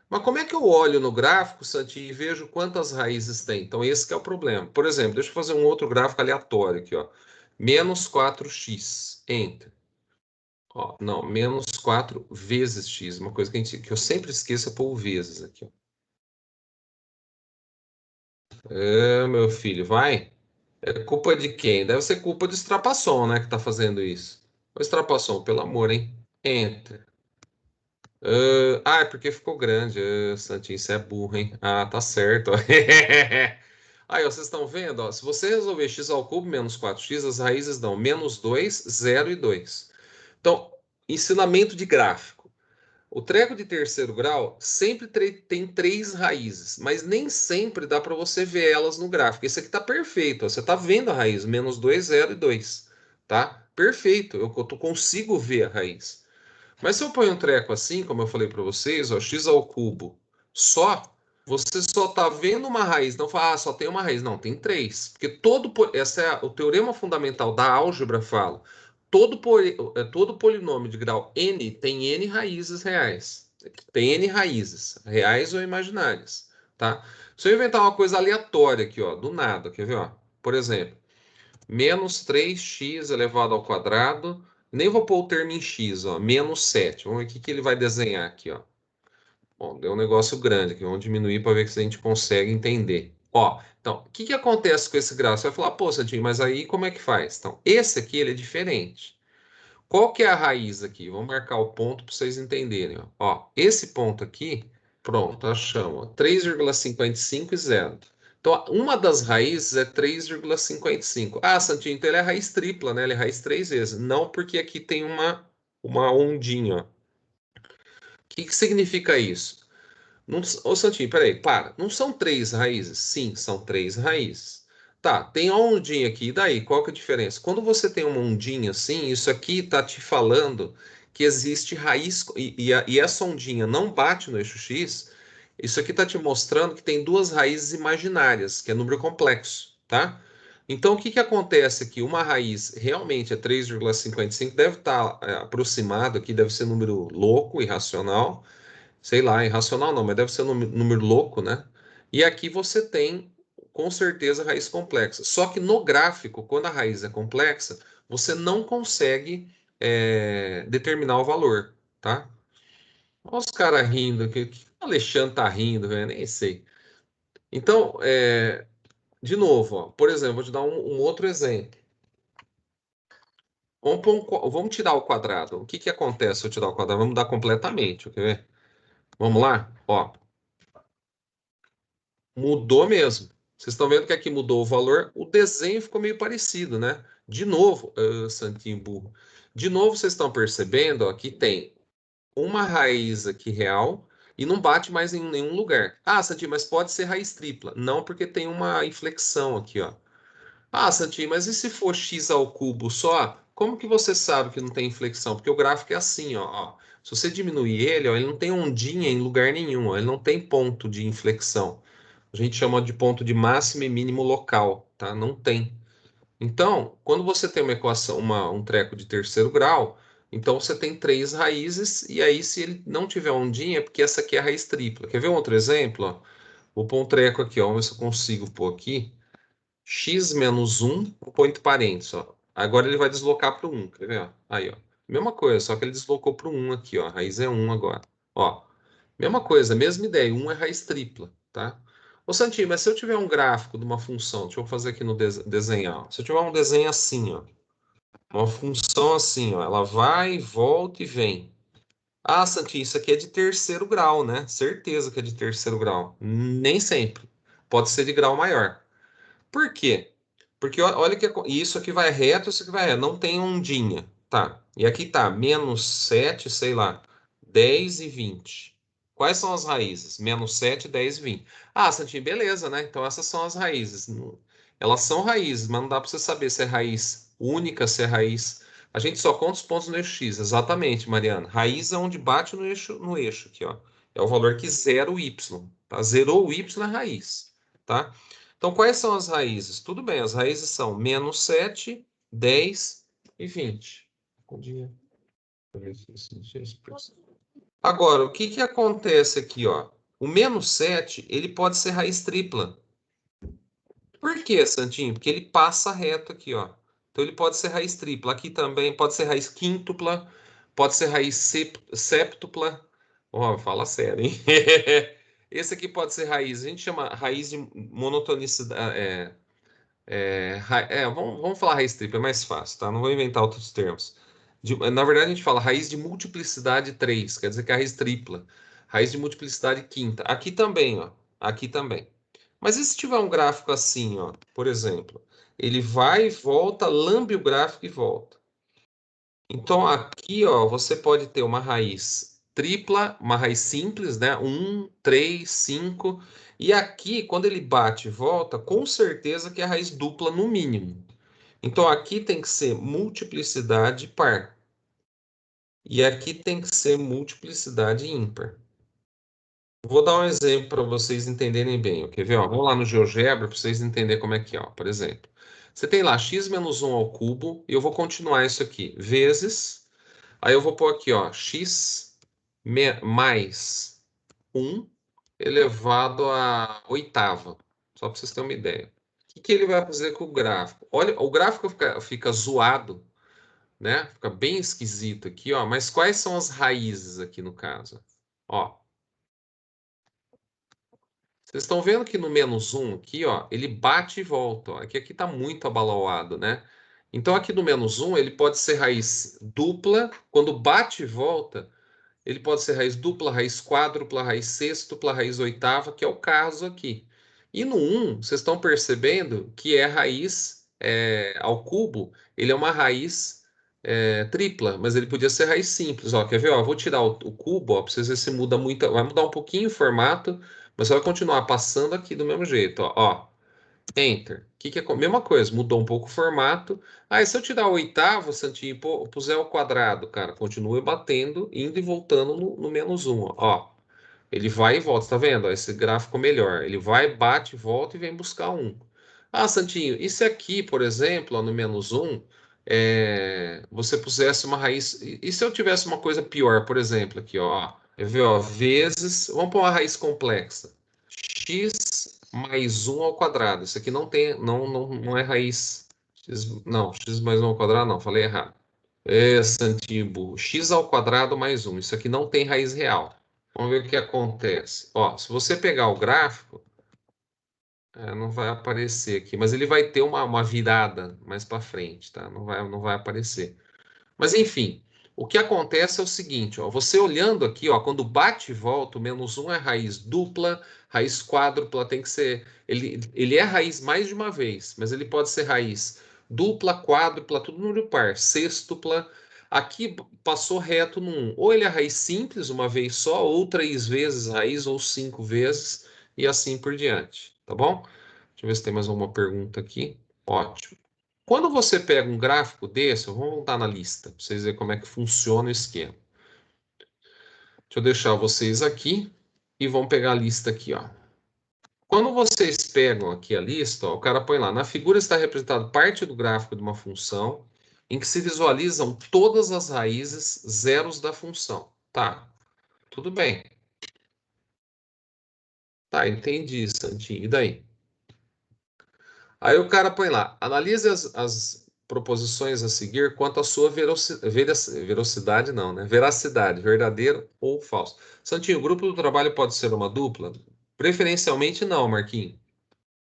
Mas como é que eu olho no gráfico, Santi, e vejo quantas raízes tem? Então esse que é o problema. Por exemplo, deixa eu fazer um outro gráfico aleatório aqui, ó. -4x, enter. Ó, não, -4 vezes x. Uma coisa que eu sempre esqueço é pôr o vezes aqui, ó. Meu filho, vai. É culpa de quem? Deve ser culpa do Strapasson, né, que tá fazendo isso. Ô, Strapasson, pelo amor, hein? Enter. É porque ficou grande. Santinho, você é burro, hein? Ah, tá certo. Aí, ó, vocês estão vendo? Ó, se você resolver x ao cubo menos 4x, as raízes dão -2, 0 e 2. Então, ensinamento de gráfico. O treco de terceiro grau sempre tem três raízes, mas nem sempre dá para você ver elas no gráfico. Esse aqui está perfeito, ó, você está vendo a raiz, -2, 0 e 2. Tá? Perfeito, eu consigo ver a raiz. Mas se eu ponho um treco assim, como eu falei para vocês, ó, x ao cubo só, você só está vendo uma raiz. Não fala, só tem uma raiz. Não, tem três. Porque esse é o teorema fundamental da álgebra fala. Todo polinômio de grau n tem n raízes reais. Tem n raízes, reais ou imaginárias. Tá? Se eu inventar uma coisa aleatória aqui, ó, do nada, quer ver? Ó? Por exemplo, -3x elevado ao quadrado. Nem vou pôr o termo em x, ó. -7. Vamos ver o que ele vai desenhar aqui, ó. Bom, deu um negócio grande aqui. Vamos diminuir para ver se a gente consegue entender. Ó, então, o que acontece com esse gráfico? Você vai falar, pô, Santinho, mas aí como é que faz? Então, esse aqui, ele é diferente. Qual que é a raiz aqui? Vamos marcar o ponto para vocês entenderem, ó. Ó, esse ponto aqui, pronto, achamos. 3,55 e 0. Então, uma das raízes é 3,55. Ah, Santinho, então ele é raiz tripla, né? Ele é raiz três vezes. Não, porque aqui tem uma ondinha, ó. O que significa isso? Não, ô Santinho, peraí, para. Não são três raízes? Sim, são três raízes. Tá, tem a ondinha aqui, e daí? Qual que é a diferença? Quando você tem uma ondinha assim, isso aqui tá te falando que existe raiz, e essa ondinha não bate no eixo X, isso aqui está te mostrando que tem duas raízes imaginárias, que é número complexo, tá? Então, o que acontece aqui? Uma raiz realmente é 3,55, deve estar aproximado aqui, deve ser número louco, irracional, sei lá, irracional não, mas deve ser número louco, né? E aqui você tem, com certeza, raiz complexa. Só que no gráfico, quando a raiz é complexa, você não consegue determinar o valor, tá? Olha os caras rindo, que o Alexandre tá rindo, velho, nem sei. Então, de novo, ó, por exemplo, vou te dar um outro exemplo. Vamos tirar o quadrado. O que acontece se eu tirar o quadrado? Vamos mudar completamente, quer ver? Vamos lá? Ó, mudou mesmo. Vocês estão vendo que aqui mudou o valor, o desenho ficou meio parecido, né? De novo, santinho burro. De novo, vocês estão percebendo, ó, que tem uma raiz aqui real e não bate mais em nenhum lugar. Ah, Santinho, mas pode ser raiz tripla. Não, porque tem uma inflexão aqui, ó. Ah, Santinho, mas e se for x ao cubo só? Como que você sabe que não tem inflexão? Porque o gráfico é assim, ó. Se você diminuir ele, ó, ele não tem ondinha em lugar nenhum, ó. Ele não tem ponto de inflexão. A gente chama de ponto de máximo e mínimo local, tá? Não tem. Então, quando você tem uma equação, um treco de terceiro grau, então você tem três raízes, e aí se ele não tiver ondinha, é porque essa aqui é a raiz tripla. Quer ver um outro exemplo? Ó? Vou pôr um treco aqui, ó. Vamos ver se eu consigo pôr aqui. X menos 1, vou pôr entre parênteses, ó. Agora ele vai deslocar para o 1, quer ver? Ó? Aí, ó. Mesma coisa, só que ele deslocou para o 1 aqui, ó. A raiz é 1 agora. Ó, mesma coisa, mesma ideia. 1 é raiz tripla, tá? Ô, Santinho, mas se eu tiver um gráfico de uma função, deixa eu fazer aqui no desenhar. Ó. Se eu tiver um desenho assim, ó. Uma função assim, ó. Ela vai, volta e vem. Ah, Santinho, isso aqui é de terceiro grau, né? Certeza que é de terceiro grau. Nem sempre. Pode ser de grau maior. Por quê? Porque olha que isso aqui vai reto, isso aqui vai reto. Não tem ondinha. Tá. E aqui tá menos 7, sei lá, 10 e 20. Quais são as raízes? Menos 7, 10 e 20. Ah, Santinho, beleza, né? Então essas são as raízes. Elas são raízes, mas não dá para você saber se é raiz única, se é raiz. A gente só conta os pontos no eixo X. Exatamente, Mariana. Raiz é onde bate no eixo aqui, ó. É o valor que zera o Y. Tá? Zerou o Y é raiz. Tá? Então, quais são as raízes? Tudo bem, as raízes são menos 7, 10 e 20. Bom dia. Agora, o que acontece aqui, ó? O menos 7, ele pode ser raiz tripla. Por quê, Santinho? Porque ele passa reto aqui, ó. Então, ele pode ser raiz tripla. Aqui também pode ser raiz quíntupla, pode ser raiz séptupla. Ó, fala sério, hein? Esse aqui pode ser raiz. A gente chama raiz de monotonicidade. Vamos falar raiz tripla, é mais fácil, tá? Não vou inventar outros termos. Na verdade, a gente fala raiz de multiplicidade 3, quer dizer que é a raiz tripla. Raiz de multiplicidade quinta. Aqui também, ó. Aqui também. Mas e se tiver um gráfico assim, ó? Por exemplo, ele vai e volta, lambe o gráfico e volta. Então, aqui, ó, você pode ter uma raiz tripla, uma raiz simples, né? 1, 3, 5. E aqui, quando ele bate e volta, com certeza que é a raiz dupla no mínimo. Então, aqui tem que ser multiplicidade par. E aqui tem que ser multiplicidade ímpar. Vou dar um exemplo para vocês entenderem bem. Quer ver? Ó, vamos lá no GeoGebra para vocês entenderem como é que é. Ó. Por exemplo, você tem lá x menos 1 ao cubo, e eu vou continuar isso aqui, vezes. Aí eu vou pôr aqui, ó, x mais 1 elevado à oitava. Só para vocês terem uma ideia. O que ele vai fazer com o gráfico? Olha, o gráfico fica zoado, né? Fica bem esquisito aqui, ó. Mas quais são as raízes aqui no caso? Ó, vocês estão vendo que no menos 1 aqui, ó, ele bate e volta. Ó. Aqui está muito abalauado, né? Então aqui no menos 1 ele pode ser raiz dupla. Quando bate e volta, ele pode ser raiz dupla, raiz quádrupla, raiz sextupla, raiz oitava, que é o caso aqui. E no 1, vocês estão percebendo que é raiz ao cubo, ele é uma raiz tripla, mas ele podia ser raiz simples. Ó, quer ver? Ó, vou tirar o cubo, para vocês verem se muda muito. Vai mudar um pouquinho o formato, mas vai continuar passando aqui do mesmo jeito. Ó. Enter. Que é a mesma coisa, mudou um pouco o formato. Aí, se eu tirar o oitavo, Santinho, e puser ao quadrado, cara, continua batendo, indo e voltando no -1, ó. Ele vai e volta, tá vendo? Ó, esse gráfico melhor. Ele vai, bate, volta e vem buscar 1. Ah, Santinho, e se aqui, por exemplo, ó, no -1, você pusesse uma raiz... E se eu tivesse uma coisa pior, por exemplo, aqui, ó, quer ver, ó, vezes... Vamos pôr uma raiz complexa. X mais 1 ao quadrado. Isso aqui não é raiz... não, x mais 1 ao quadrado não, falei errado. Santinho burro. X ao quadrado mais 1. Isso aqui não tem raiz real. Vamos ver o que acontece. Ó, se você pegar o gráfico, não vai aparecer aqui, mas ele vai ter uma virada mais para frente, tá? Não vai aparecer. Mas enfim, o que acontece é o seguinte, ó, você olhando aqui, ó, quando bate e volta, o -1 é raiz dupla, raiz quádrupla tem que ser... Ele é raiz mais de uma vez, mas ele pode ser raiz dupla, quádrupla, tudo número par, sextupla. Aqui passou reto no 1. Ou ele é raiz simples, uma vez só, ou 3 vezes raiz, ou 5 vezes, e assim por diante, tá bom? Deixa eu ver se tem mais alguma pergunta aqui. Ótimo. Quando você pega um gráfico desse, vamos voltar na lista, para vocês verem como é que funciona o esquema. Deixa eu deixar vocês aqui e vamos pegar a lista aqui, ó. Quando vocês pegam aqui a lista, ó, o cara põe lá, na figura está representado parte do gráfico de uma função em que se visualizam todas as raízes zeros da função. Tá, tudo bem. Tá, entendi, Santinho. E daí? Aí o cara põe lá, analise as proposições a seguir quanto à sua velocidade, não, né? Veracidade, verdadeiro ou falso. Santinho, o grupo do trabalho pode ser uma dupla? Preferencialmente não, Marquinhos.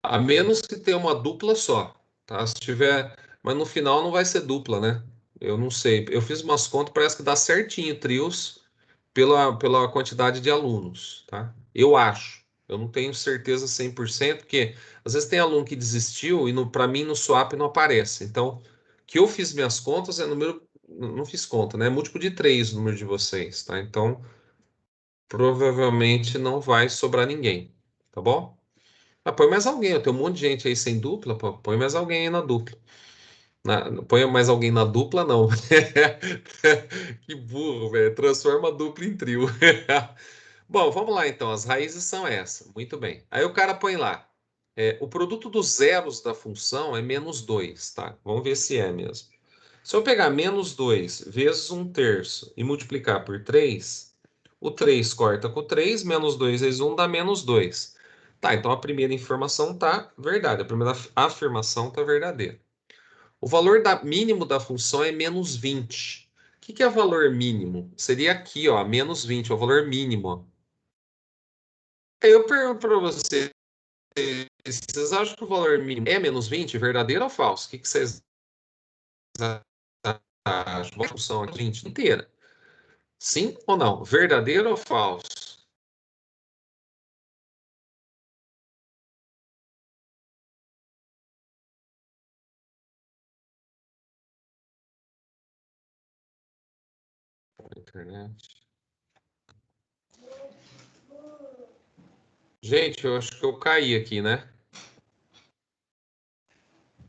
A menos que tenha uma dupla só, tá? Se tiver, mas no final não vai ser dupla, né? Eu não sei. Eu fiz umas contas, parece que dá certinho trios pela quantidade de alunos, tá? Eu acho. Eu não tenho certeza 100%, porque às vezes tem aluno que desistiu e para mim no swap não aparece. Então, que eu fiz minhas contas é número, não fiz conta, né? É múltiplo de 3 o número de vocês, tá? Então, provavelmente não vai sobrar ninguém, tá bom? Ah, põe mais alguém, eu tenho um monte de gente aí sem dupla, pô, põe mais alguém aí na dupla. Põe mais alguém na dupla, não. Que burro, velho. Transforma a dupla em trio. Bom, vamos lá então. As raízes são essas. Muito bem. Aí o cara põe lá. O produto dos zeros da função é -2, tá? Vamos ver se é mesmo. Se eu pegar -2 vezes 1/3 e multiplicar por 3, o 3 corta com o 3, -2 vezes 1 dá -2. Tá, então a primeira informação tá verdade. A primeira afirmação tá verdadeira. O valor mínimo da função é -20. O que é valor mínimo? Seria aqui, ó, -20, é o valor mínimo. Aí eu pergunto para vocês, acham que o valor mínimo é -20, verdadeiro ou falso? O que vocês acham? A função aqui 20 inteira. Sim ou não? Verdadeiro ou falso? Internet. Gente, eu acho que eu caí aqui, né?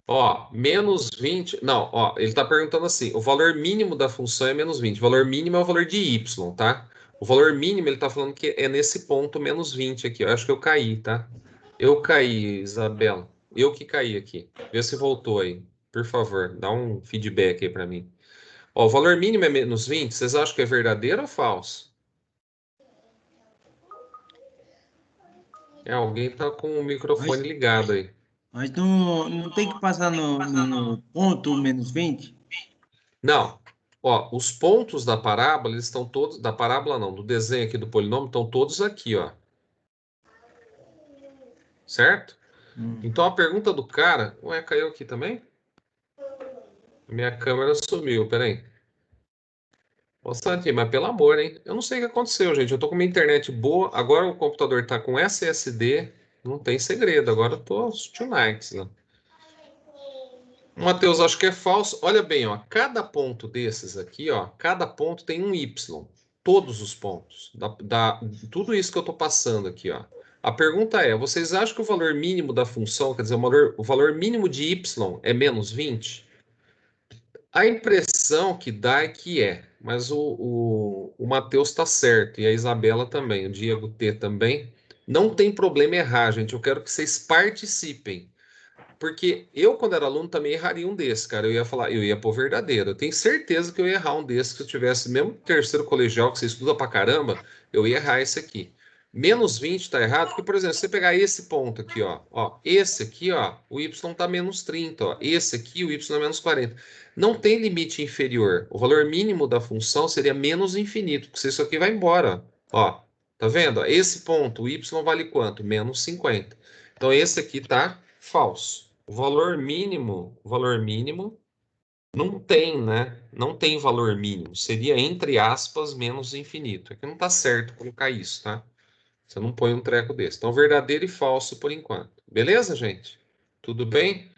Ó, -20. Não, ó, ele está perguntando assim: o valor mínimo da função é -20. O valor mínimo é o valor de y, tá? O valor mínimo ele está falando que é nesse ponto -20 aqui. Eu acho que eu caí, tá? Eu caí, Isabela. Eu que caí aqui. Vê se voltou aí. Por favor, dá um feedback aí para mim. Ó, o valor mínimo é -20. Vocês acham que é verdadeiro ou falso? Alguém tá com o microfone Mas, ligado aí. mas não tem que passar no ponto -20? Não. Ó, os pontos da parábola, eles estão todos. Da parábola não, do desenho aqui do polinômio, estão todos aqui, ó. Certo? Então a pergunta do cara. Ué, caiu aqui também? Minha câmera sumiu, peraí. Ô, Santi, mas pelo amor, hein? Eu não sei o que aconteceu, gente. Eu tô com uma internet boa. Agora o computador tá com SSD. Não tem segredo. Agora eu tô tonight, né? Matheus, acho que é falso. Olha bem, ó, cada ponto desses aqui, ó, cada ponto tem um Y. Todos os pontos. Tudo isso que eu estou passando aqui, ó. A pergunta é, vocês acham que o valor mínimo da função, quer dizer, o valor mínimo de y é menos 20? A impressão que dá é que mas o Matheus está certo, e a Isabela também, o Diego T também. Não tem problema errar, gente. Eu quero que vocês participem. Porque eu, quando era aluno, também erraria um desses, cara. Eu ia falar, eu ia pôr verdadeiro. Eu tenho certeza que eu ia errar um desses se eu tivesse mesmo terceiro colegial, que você estuda pra caramba, eu ia errar esse aqui. Menos 20 tá errado, porque, por exemplo, se você pegar esse ponto aqui, ó, esse aqui, ó, o y tá menos 30, ó, esse aqui, o y é menos 40. Não tem limite inferior. O valor mínimo da função seria menos infinito, porque isso aqui vai embora, ó. Tá vendo? Esse ponto, o y vale quanto? Menos 50. Então, esse aqui tá falso. O valor mínimo não tem, né? Não tem valor mínimo. Seria, entre aspas, menos infinito. É que não tá certo colocar isso, tá? Você não põe um treco desse. Então, verdadeiro e falso por enquanto. Beleza, gente? Tudo bem?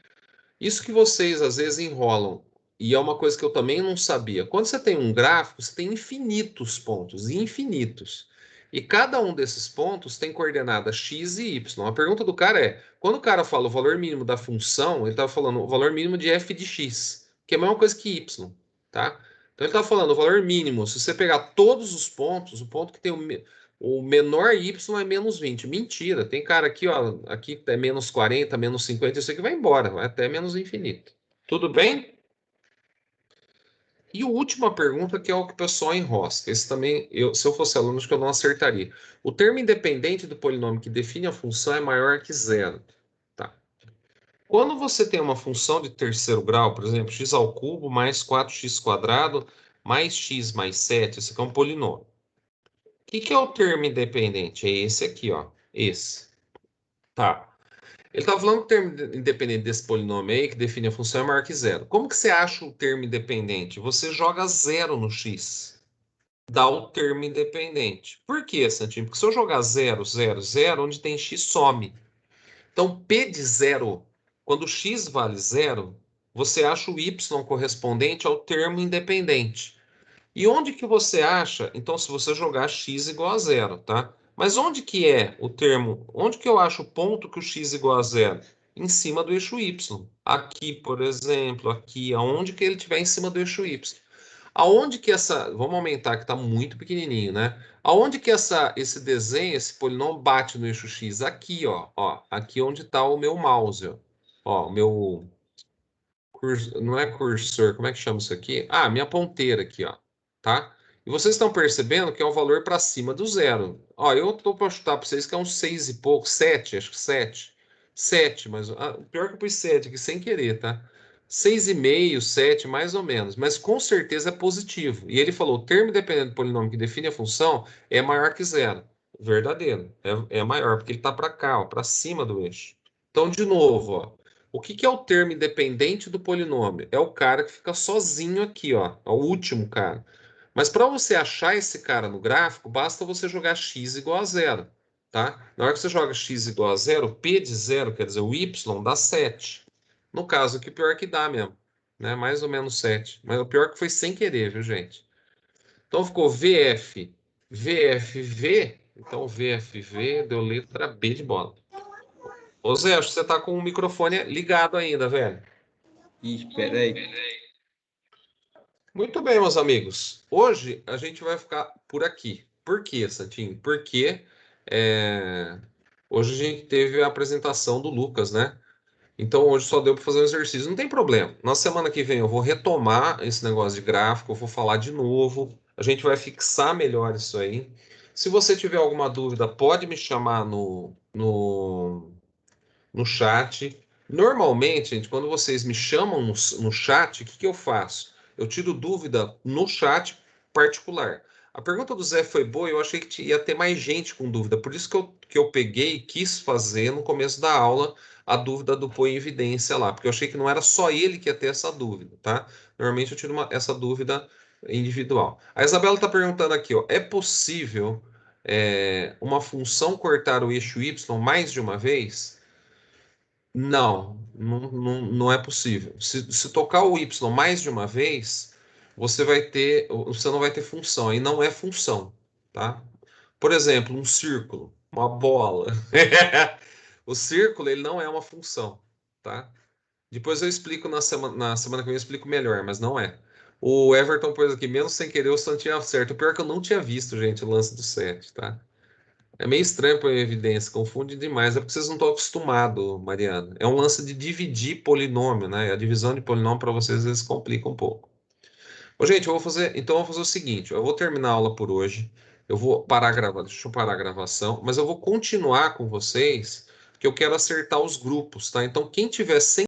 Isso que vocês às vezes enrolam, e é uma coisa que eu também não sabia. Quando você tem um gráfico, você tem infinitos pontos, infinitos. E cada um desses pontos tem coordenada x e y. A pergunta do cara é: quando o cara fala o valor mínimo da função, ele está falando o valor mínimo de f de x, que é a mesma coisa que y, tá? Então ele está falando o valor mínimo. Se você pegar todos os pontos, o ponto que tem o menor y é menos 20. Mentira, tem cara aqui, ó, aqui é menos 40, menos 50, isso aqui vai embora, vai até menos infinito. Tudo bem? E a última pergunta, que é o que o pessoal enrosca. Esse também, se eu fosse aluno, acho que eu não acertaria. O termo independente do polinômio que define a função é maior que zero. Tá. Quando você tem uma função de terceiro grau, por exemplo, x ao cubo mais 4x quadrado mais x mais 7, esse aqui é um polinômio. O que é o termo independente? É esse aqui, ó. Esse. Tá. Ele está falando que o termo independente desse polinômio aí, que define a função, é maior que zero. Como que você acha o termo independente? Você joga zero no x. Dá o termo independente. Por quê, Santinho? Porque se eu jogar 0, 0, 0, onde tem x, some. Então, P de zero, quando x vale zero, você acha o y correspondente ao termo independente. E onde que você acha? Então, se você jogar x igual a zero, tá? Mas onde que é o termo? Onde que eu acho o ponto que o x igual a zero? Em cima do eixo y. Aqui, por exemplo, aqui, aonde que ele estiver em cima do eixo y. Aonde que essa... Vamos aumentar, que está muito pequenininho, né? Aonde que esse desenho, esse polinômio bate no eixo x? Aqui, ó. Aqui onde está o meu mouse, ó. Ó, o meu... Não é cursor, como é que chama isso aqui? Ah, minha ponteira aqui, ó. Tá? E vocês estão percebendo que é um valor para cima do zero. Ó, eu estou para chutar para vocês que é uns 6 e pouco, 7, acho que 7. 7, mas pior que eu pus 7 aqui sem querer, tá? 6,5, 7, mais ou menos. Mas com certeza é positivo. E ele falou, o termo dependente do polinômio que define a função é maior que zero. Verdadeiro. É maior, porque ele está para cá, para cima do eixo. Então, de novo, ó. O que é o termo independente do polinômio? É o cara que fica sozinho aqui, ó. É o último cara. Mas para você achar esse cara no gráfico, basta você jogar x igual a zero, tá? Na hora que você joga x igual a zero, P de zero, quer dizer, o y, dá 7. No caso aqui, pior que dá mesmo, né? Mais ou menos 7. Mas o pior é que foi sem querer, viu, gente? Então ficou VF, VFV. Então VFV deu letra B de bola. Ô Zé, acho que você tá com o microfone ligado ainda, velho. Espera aí. Muito bem, meus amigos. Hoje a gente vai ficar por aqui. Por quê, Santinho? Porque hoje a gente teve a apresentação do Lucas, né? Então hoje só deu para fazer um exercício. Não tem problema. Na semana que vem eu vou retomar esse negócio de gráfico, eu vou falar de novo. A gente vai fixar melhor isso aí. Se você tiver alguma dúvida, pode me chamar no chat. Normalmente, gente, quando vocês me chamam no chat, o que eu faço? Eu tiro dúvida no chat particular. A pergunta do Zé foi boa, eu achei que ia ter mais gente com dúvida. Por isso que eu peguei e quis fazer no começo da aula a dúvida do põe em evidência lá, porque eu achei que não era só ele que ia ter essa dúvida, tá? Normalmente eu tiro essa dúvida individual. A Isabela está perguntando aqui, ó, é possível uma função cortar o eixo y mais de uma vez? Não é possível. Se tocar o y mais de uma vez, você não vai ter função, aí não é função, tá? Por exemplo, um círculo. Uma bola. O círculo, ele não é uma função, tá? Depois eu explico na semana que vem, eu explico melhor, mas não é. O Everton pôs aqui, menos sem querer, o Santinho acerta. O pior é que eu não tinha visto, gente, o lance do 7, tá? É meio estranho para a evidência, confunde demais. É porque vocês não estão acostumados, Mariana. É um lance de dividir polinômio, né? A divisão de polinômio para vocês às vezes complica um pouco. Ô, gente, então eu vou fazer o seguinte: eu vou terminar a aula por hoje. Eu vou parar a gravação, deixa eu parar a gravação, mas eu vou continuar com vocês, porque eu quero acertar os grupos, tá? Então, quem tiver sem